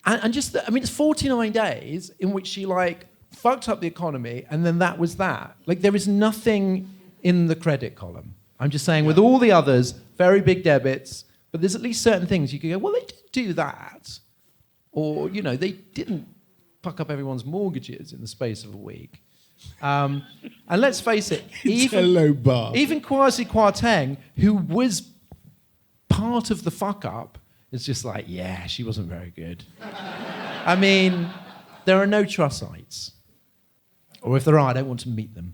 And just, I mean, it's 49 days in which she, like, fucked up the economy, and then that was that. Like, there is nothing in the credit column. I'm just saying, with all the others, very big debits, but there's at least certain things you could go, well, they didn't do that. Or, you know, they didn't fuck up everyone's mortgages in the space of a week. And let's face it, Hello, bar. even Kwasi Kwarteng, who was part of the fuck up, is just like, yeah, she wasn't very good. I mean, there are no Trussites. Or if there are, I don't want to meet them.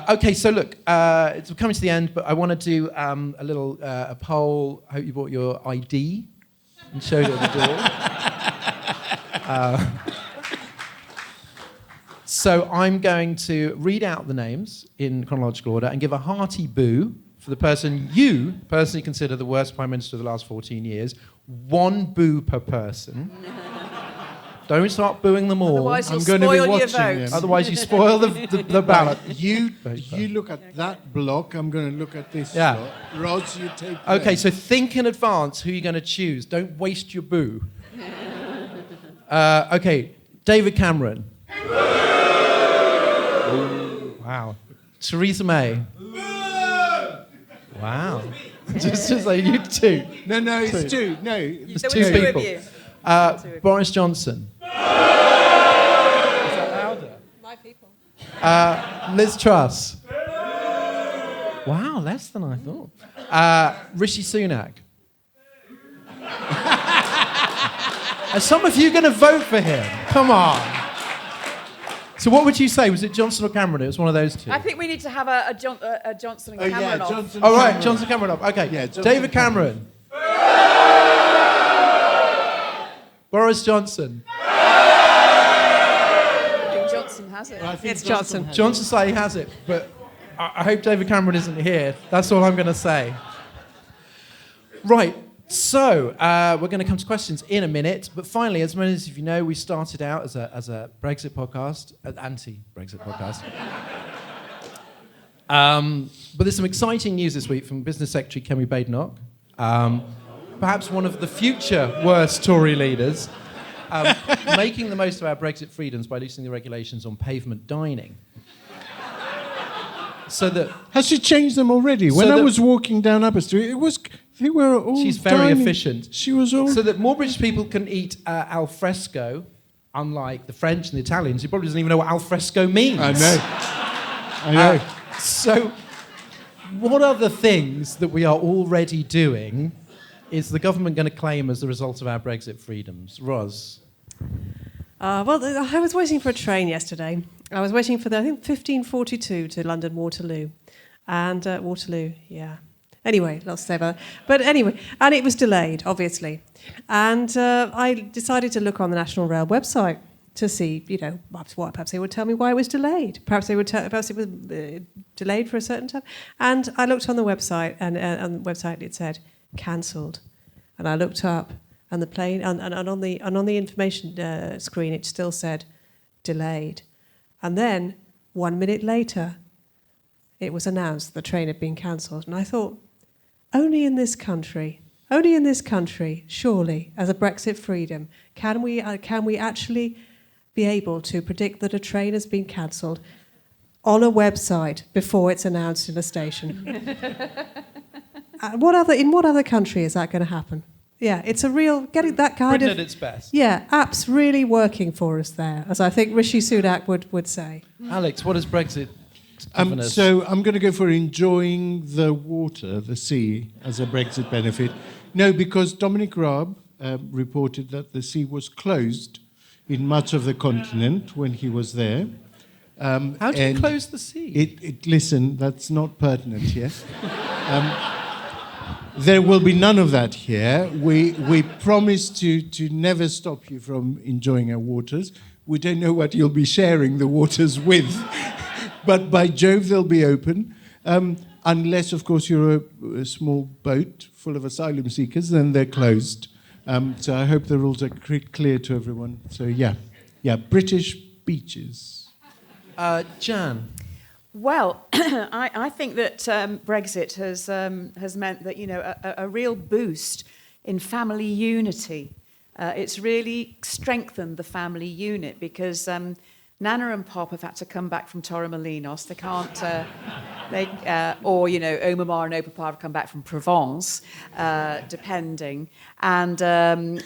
Okay, so look, it's coming to the end, but I want to do a little a poll. I hope you brought your ID and showed it at the door. So I'm going to read out the names in chronological order and give a hearty boo for the person you personally consider the worst Prime Minister of the last 14 years. 1 boo per person. Don't start booing them all. Otherwise, you'll I'm going to be spoil your watching vote. them. Otherwise, you spoil the ballot. You look at that block. I'm going to look at this Yeah. block. Ros, you take. Okay, them. so think in advance who you're going to choose. Don't waste your boo. Okay, David Cameron. Wow. Theresa May. Wow. just like you two. No, it's two. No, There's There two were two people. of you. Boris Johnson. Is that louder? My people. Liz Truss. Wow, less than I thought. Rishi Sunak. Are some of you going to vote for him? Come on. So what would you say? Was it Johnson or Cameron? It was one of those two. I think we need to have a Johnson and Cameron off. Johnson. Oh, right, Johnson Cameron up. Okay. Yeah, Johnson David Cameron. Boris Johnson. I think Johnson has it. I think It's Johnson. has Johnson slightly has it, but I hope David Cameron isn't here. That's all I'm going to say. Right. So, we're going to come to questions in a minute, but finally, as many of you know, we started out as a Brexit podcast, an anti-Brexit podcast. But there's some exciting news this week from Business Secretary Kemi Badenoch, perhaps one of the future worst Tory leaders, making the most of our Brexit freedoms by loosening the regulations on pavement dining. So that Has she changed them already? When So I that- was walking down Upper Street, they were all. she's very dining. efficient. She was all. So that more British people can eat al fresco, unlike the French and the Italians, who probably doesn't even know what al fresco means. I know. I know. So, what are the things that we are already doing is the government going to claim as the result of our Brexit freedoms? Ros? Well, I was waiting for a train yesterday. I was waiting for I think 15:42 to London Waterloo. And Waterloo, yeah. Anyway, lots to say about that. But anyway, and it was delayed, obviously. And I decided to look on the National Rail website to see, you know, perhaps they would tell me why it was delayed. Perhaps it was delayed for a certain time. And I looked on the website, and on the website it said cancelled. And I looked up, and the plane, and on the information screen it still said delayed. And then 1 minute later, it was announced the train had been cancelled. And I thought, only in this country, surely, as a Brexit freedom, can we actually be able to predict that a train has been cancelled on a website before it's announced in a station? In what other country is that going to happen? Yeah, it's a real getting that kind Britain of at its best. yeah, apps really working for us there, as I think Rishi Sunak would say. Alex, what is Brexit given us? So I'm going to go for enjoying the water, the sea, as a Brexit benefit. No, because Dominic Raab reported that the sea was closed in much of the continent when he was there. How do you close the sea? Listen, that's not pertinent here. There will be none of that here. We promise to never stop you from enjoying our waters. We don't know what you'll be sharing the waters with, But by Jove, they'll be open. Unless, of course, you're a small boat full of asylum seekers, then they're closed. So I hope the rules are clear to everyone. So, yeah, British beaches. Jan? Well, I think that Brexit has meant that, a real boost in family unity. It's really strengthened the family unit because Nana and Pop have had to come back from Torremolinos. They can't, Omar and Opapa have come back from Provence, depending. And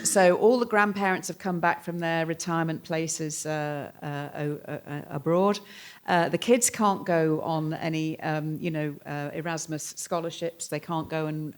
so all the grandparents have come back from their retirement places abroad. The kids can't go on any, Erasmus scholarships. They can't go and,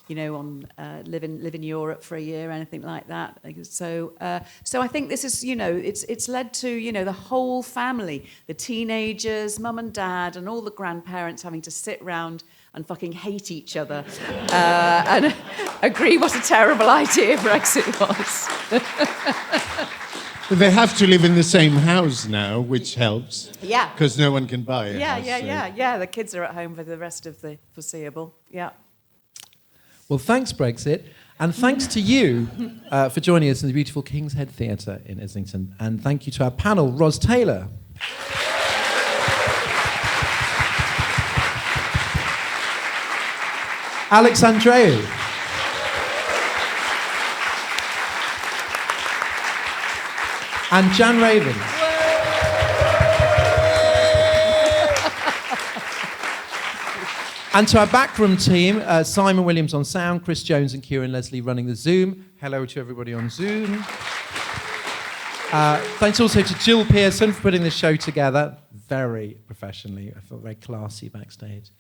live in Europe for a year, anything like that. So I think this is, it's led to, the whole family, the teenagers, mum and dad, and all the grandparents having to sit round and fucking hate each other and agree what a terrible idea Brexit was. They have to live in the same house now, which helps. Yeah. Because no one can buy it. Yeah. The kids are at home for the rest of the foreseeable. Yeah. Well, thanks, Brexit. And thanks to you for joining us in the beautiful King's Head Theatre in Islington. And thank you to our panel, Ros Taylor. Alex Andreou. And Jan Ravens. And to our backroom team, Simon Williams on sound, Chris Jones and Kieran Leslie running the Zoom. Hello to everybody on Zoom. Thanks also to Jill Pearson for putting this show together very professionally. I felt very classy backstage.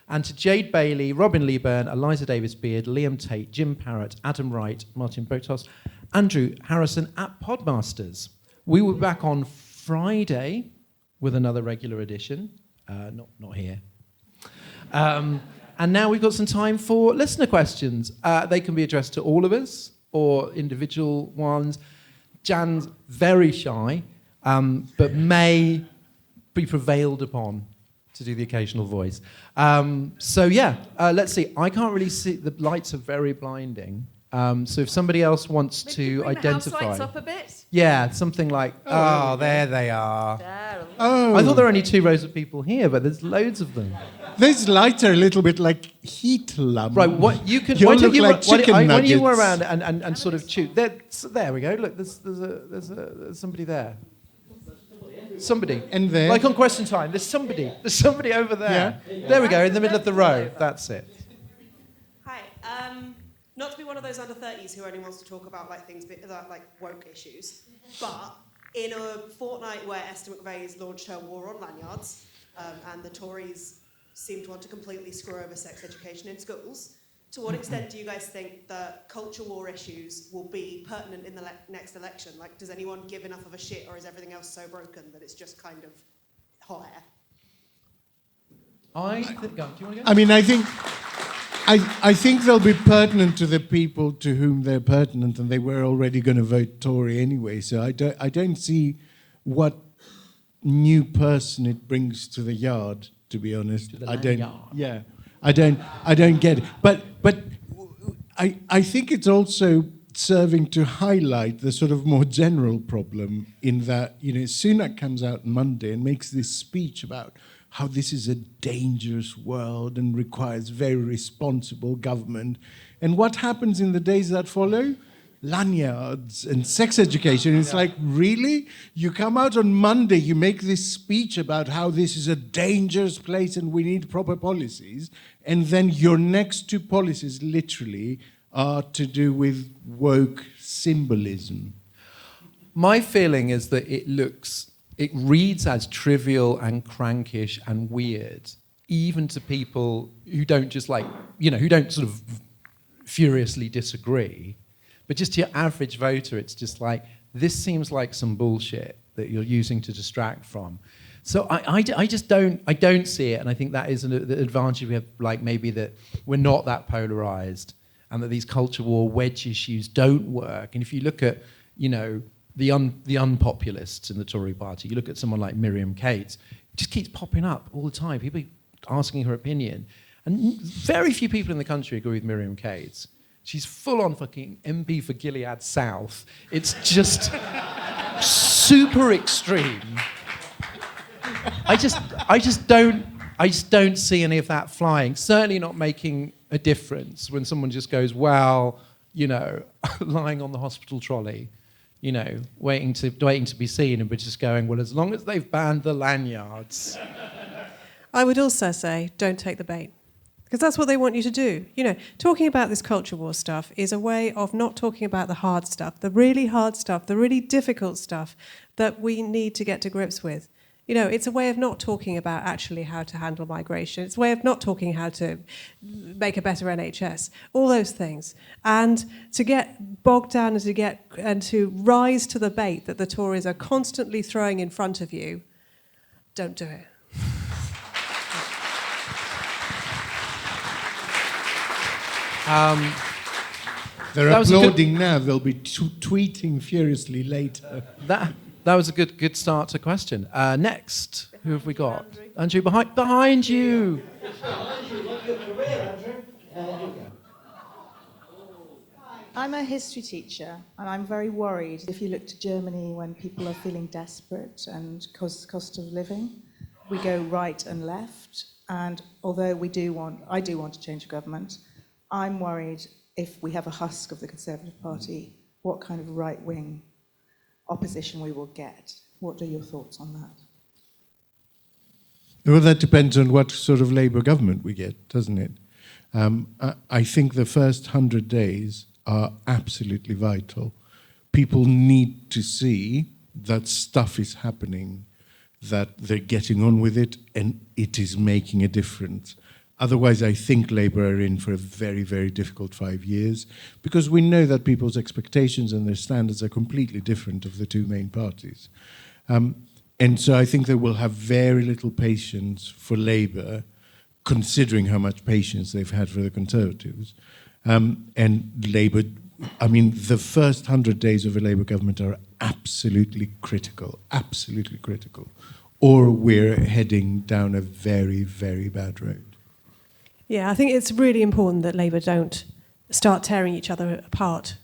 And to Jade Bailey, Robin Leeburn, Eliza Davis-Beard, Liam Tate, Jim Parrott, Adam Wright, Martin Botos, Andrew Harrison at Podmasters. We will be back on Friday with another regular edition. Not here. And now we've got some time for listener questions. They can be addressed to all of us or individual ones. Jan's very shy, but may be prevailed upon to do the occasional voice. Let's see. I can't really see. The lights are very blinding. So if somebody else wants to bring identify... the house lights up a bit? Yeah, something like, there they are. There. Oh. I thought there were only 2 rows of people here, but there's loads of them. These lights are a little bit like heat lamps. Right, what you can... You look like chicken nuggets. When you were around and sort of chew... There we go, look, there's somebody there. Somebody. And there. Like on Question Time, there's somebody over there. Yeah. There we go, in the middle of the row. That's it. Hi. Not to be one of those under 30s who only wants to talk about like things like woke issues, but in a fortnight where Esther McVey's launched her war on lanyards, and the Tories seem to want to completely screw over sex education in schools, to what extent do you guys think that culture war issues will be pertinent in the next election? Like, does anyone give enough of a shit, or is everything else so broken that it's just kind of hot air? Do you want to go? I mean, I think they'll be pertinent to the people to whom they're pertinent, and they were already going to vote Tory anyway. So I don't see what new person it brings to the yard. To be honest, I don't. Yard. Yeah, I don't get it. But I think it's also serving to highlight the sort of more general problem in that Sunak comes out on Monday and makes this speech about how this is a dangerous world and requires very responsible government. And what happens in the days that follow? Lanyards and sex education. It's like, really? You come out on Monday, you make this speech about how this is a dangerous place and we need proper policies, and then your next 2 policies literally are to do with woke symbolism. My feeling is that it reads as trivial and crankish and weird, even to people who don't just who don't sort of furiously disagree, but just to your average voter, it's just like, this seems like some bullshit that you're using to distract from. So I just don't see it, and I think that is the advantage we have, like maybe that we're not that polarized, and that these culture war wedge issues don't work. And if you look at, the unpopulists in the Tory party, you look at someone like Miriam Cates, just keeps popping up all the time. People asking her opinion. And very few people in the country agree with Miriam Cades. She's full on fucking MP for Gilead South. It's just super extreme. I just don't see any of that flying. Certainly not making a difference when someone just goes, well, you know, lying on the hospital trolley, you know, waiting to be seen, and we're just going, well, as long as they've banned the lanyards. I would also say, don't take the bait. Because that's what they want you to do. You know, talking about this culture war stuff is a way of not talking about the hard stuff, the really hard stuff, the really difficult stuff that we need to get to grips with. You know, it's a way of not talking about actually how to handle migration. It's a way of not talking how to make a better NHS. All those things. And to get bogged down and to rise to the bait that the Tories are constantly throwing in front of you, don't do it. They're applauding now. They'll be tweeting furiously later. That was a good start to question. Next, who have we got? Andrew, behind you. I'm a history teacher, and I'm very worried. If you look to Germany, when people are feeling desperate and cost of living, we go right and left. And although I do want to change government, I'm worried if we have a husk of the Conservative Party, what kind of right-wing opposition we will get. What are your thoughts on that? Well, that depends on what sort of Labour government we get, doesn't it? I think the first 100 days are absolutely vital. People need to see that stuff is happening, that they're getting on with it, and it is making a difference. Otherwise, I think Labour are in for a very, very difficult 5 years, because we know that people's expectations and their standards are completely different of the two main parties. And so I think they will have very little patience for Labour, considering how much patience they've had for the Conservatives. And Labour, I mean, the first 100 days of a Labour government are absolutely critical, or we're heading down a very, very bad road. Yeah, I think it's really important that Labour don't start tearing each other apart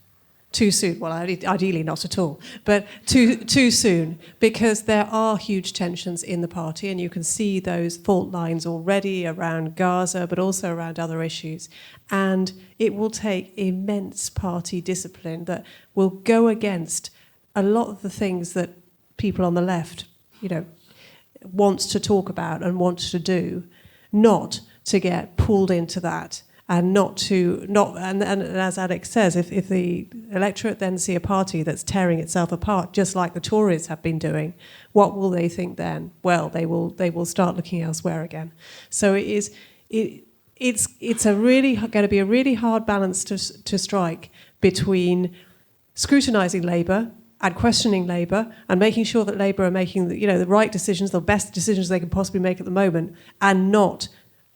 too soon. Well, ideally not at all, but too soon, because there are huge tensions in the party, and you can see those fault lines already around Gaza, but also around other issues. And it will take immense party discipline that will go against a lot of the things that people on the left, you know, wants to talk about and want to do, not to get pulled into that, and and as Alex says, if the electorate then see a party that's tearing itself apart, just like the Tories have been doing, what will they think then? Well, they will start looking elsewhere again. So it's going to be a really hard balance to strike between scrutinising Labour and questioning Labour and making sure that Labour are making the right decisions, the best decisions they can possibly make at the moment, and not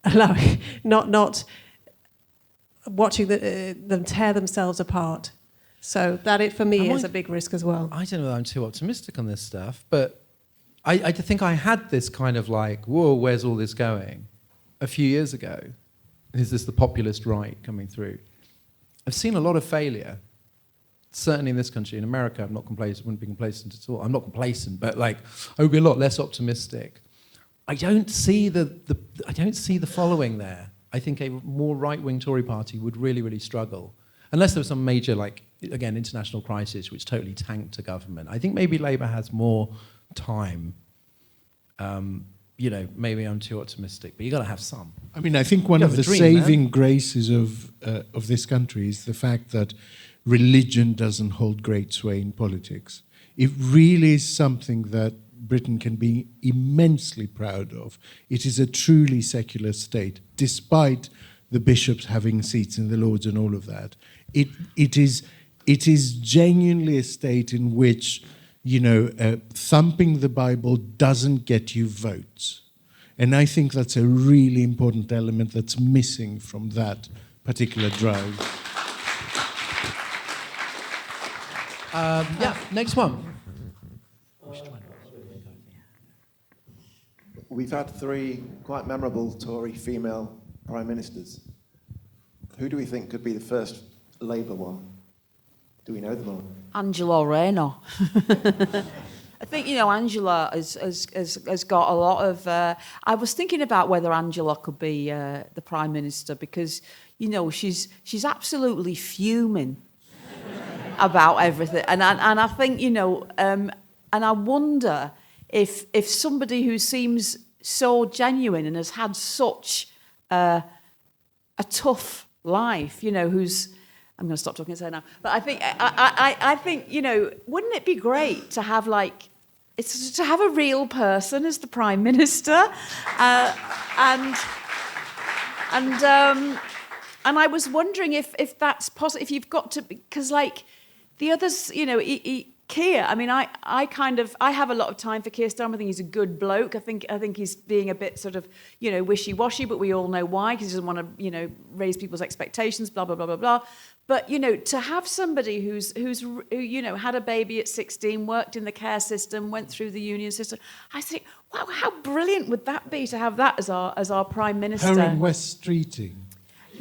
allowing, not watching them tear themselves apart. So that, for me, is a big risk as well. I don't know that I'm too optimistic on this stuff, but I think I had this kind of like, whoa, where's all this going? A few years ago. Is this the populist right coming through? I've seen a lot of failure, certainly in this country. In America, I'm not complacent, wouldn't be complacent at all. I'm not complacent, but like, I would be a lot less optimistic. I don't see the following there. I think a more right-wing Tory party would really, really struggle. Unless there was some major, like, again, international crisis which totally tanked a government. I think maybe Labour has more time. Maybe I'm too optimistic, but you've got to have some. I mean, I think one of the saving graces of this country is the fact that religion doesn't hold great sway in politics. It really is something that Britain can be immensely proud of. It is a truly secular state, despite the bishops having seats in the Lords and all of that. It is genuinely a state in which, thumping the Bible doesn't get you votes. And I think that's a really important element that's missing from that particular drive. Next one. we've had 3 quite memorable Tory female prime ministers. Who do we think could be the first Labour one? Do we know them all? Angela Rayner. I think, Angela has got a lot of... I was thinking about whether Angela could be the Prime Minister because, she's absolutely fuming about everything. And I think, and I wonder if somebody who seems so genuine and has had such a tough life, who's... I'm going to stop talking to her now. But I think, I think, wouldn't it be great to have to have a real person as the Prime Minister, and I was wondering if that's possible. If you've got to, because the others, Keir. I mean, I have a lot of time for Keir Starmer. I think he's a good bloke. I think he's being a bit sort of, wishy-washy, but we all know why, because he doesn't want to, raise people's expectations, blah, blah, blah, blah, blah. But, to have somebody who's had a baby at 16, worked in the care system, went through the union system, I think, wow, how brilliant would that be to have that as our Prime Minister? Her and West Streeting.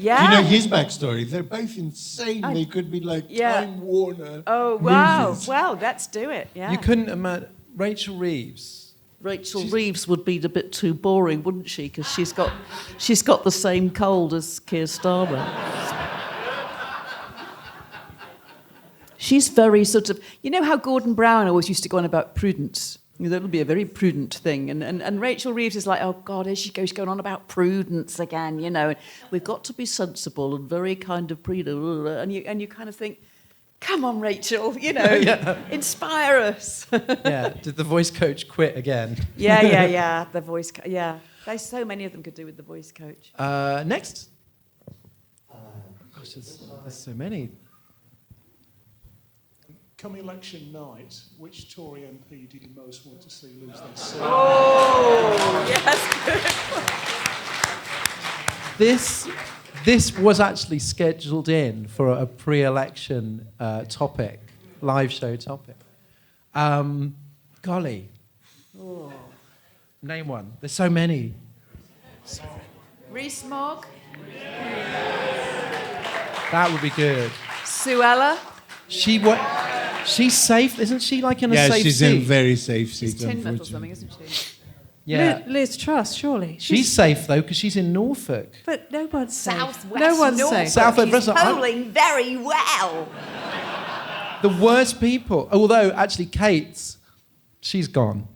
Yeah. You know his backstory. They're both insane. They could be like Time Warner. Oh, wow. movies. Well, let's do it. Yeah. You couldn't imagine Rachel Reeves. Reeves would be a bit too boring, wouldn't she? Because she's got the same cold as Keir Starmer. She's very sort of... You know how Gordon Brown always used to go on about prudence? That would be a very prudent thing. And Rachel Reeves is like, oh, God, here she goes, going on about prudence again, And we've got to be sensible and very kind of prudent. And you kind of think, come on, Rachel, inspire us. Yeah, did the voice coach quit again? Yeah, the voice coach, yeah. There's so many of them could do with the voice coach. Next. Gosh, there's so many. Come election night, which Tory MP did you most want to see lose their seat? Oh, yes. This was actually scheduled in for a pre-election topic, live show topic. Golly. Oh. Name one. There's so many. Rees-Mogg. That would be good. Suella. She's safe, isn't she? Like in a safe seat? Yeah, she's in a very safe seat. She's Teignmouth or something, isn't she? Yeah. Liz Truss, surely. She's safe though because she's in Norfolk. But no one's safe. Southwest No one's Norfolk. safe. Southwest She's Bristol. polling very well. The worst people. Although actually, Kate's, she's gone.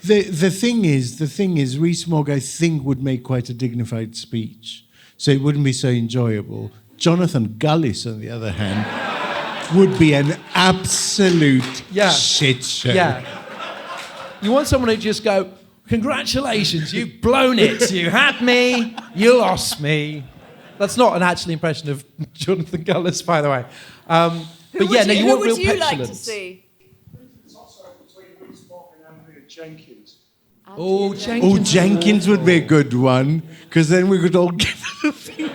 The thing is, Rees-Mogg, I think, would make quite a dignified speech, so it wouldn't be so enjoyable. Jonathan Gullis, on the other hand, would be an absolute shit show. Yeah. You want someone who just go, congratulations, you've blown it. You had me, you lost me. That's not an actual impression of Jonathan Gullis, by the way. Who would you like to see? It's also between Rees-Mogg and Andrew Jenkins. Oh, Jenkins. Oh, Jenkins would be a good one, because then we could all get the thing.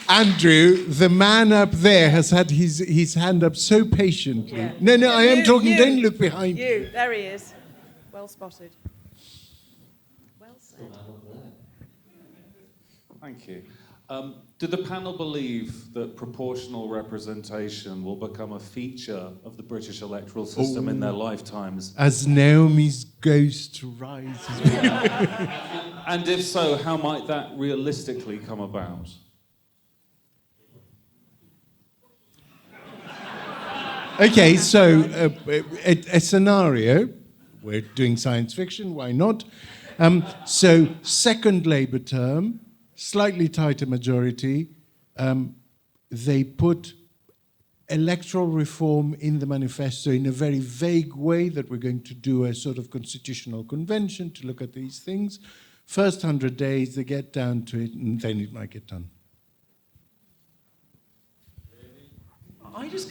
Andrew, the man up there, has had his hand up so patiently. Yeah. No, I am talking. Don't look behind you. There he is. Well spotted. Well said. Thank you. Do the panel believe that proportional representation will become a feature of the British electoral system in their lifetimes? As Naomi's ghost rises. And if so, how might that realistically come about? Okay, so a scenario. We're doing science fiction, why not? So, second Labour term, slightly tighter majority. They put electoral reform in the manifesto in a very vague way that we're going to do a sort of constitutional convention to look at these things. First 100 days, they get down to it, and then it might get done.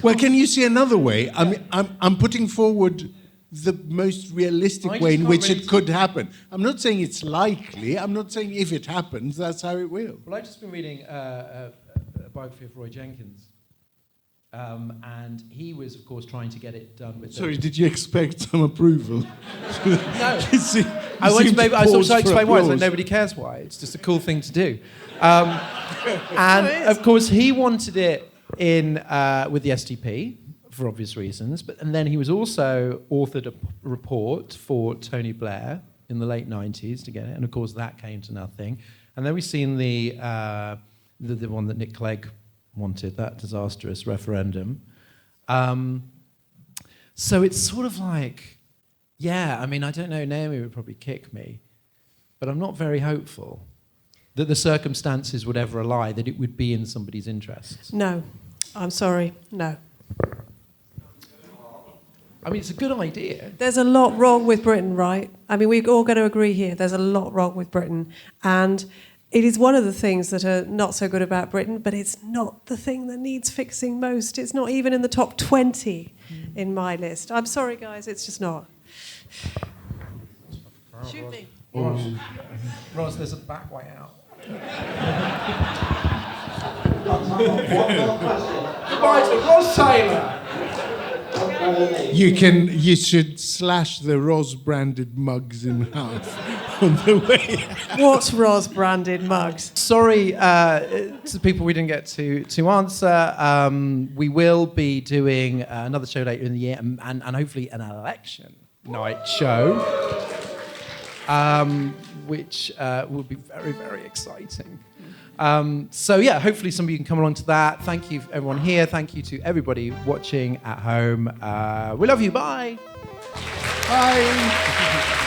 Well, can you see another way? I mean, I'm putting forward the most realistic way in which it could happen. I'm not saying it's likely. I'm not saying if it happens, that's how it will. Well, I've just been reading a biography of Roy Jenkins. And he was, of course, trying to get it done with... Sorry, did you expect some approval? No. I was trying to explain why. It's like nobody cares why. It's just a cool thing to do. And, of course, he wanted it in with the SDP, for obvious reasons. And then he was also authored a report for Tony Blair in the late 90s to get it. And, of course, that came to nothing. And then we've seen the one that Nick Clegg wanted, that disastrous referendum. So it's sort of like, yeah, I mean, I don't know, Naomi would probably kick me, but I'm not very hopeful that the circumstances would ever lie, that it would be in somebody's interests. No, I'm sorry, no. I mean, it's a good idea. There's a lot wrong with Britain, right? I mean, we're all going to agree here, there's a lot wrong with Britain. And it is one of the things that are not so good about Britain, but it's not the thing that needs fixing most. It's not even in the top 20 in my list. I'm sorry, guys, it's just not. Shoot me. Ros, there's a back way out. Goodbye to Ros Taylor. You should slash the Ros branded mugs in half on the way. What Ros branded mugs? Sorry to people we didn't get to answer. We will be doing another show later in the year and hopefully an election night show, which will be very, very exciting. So yeah, hopefully some of you can come along to that. Thank you everyone here. Thank you to everybody watching at home. We love you. Bye. Bye.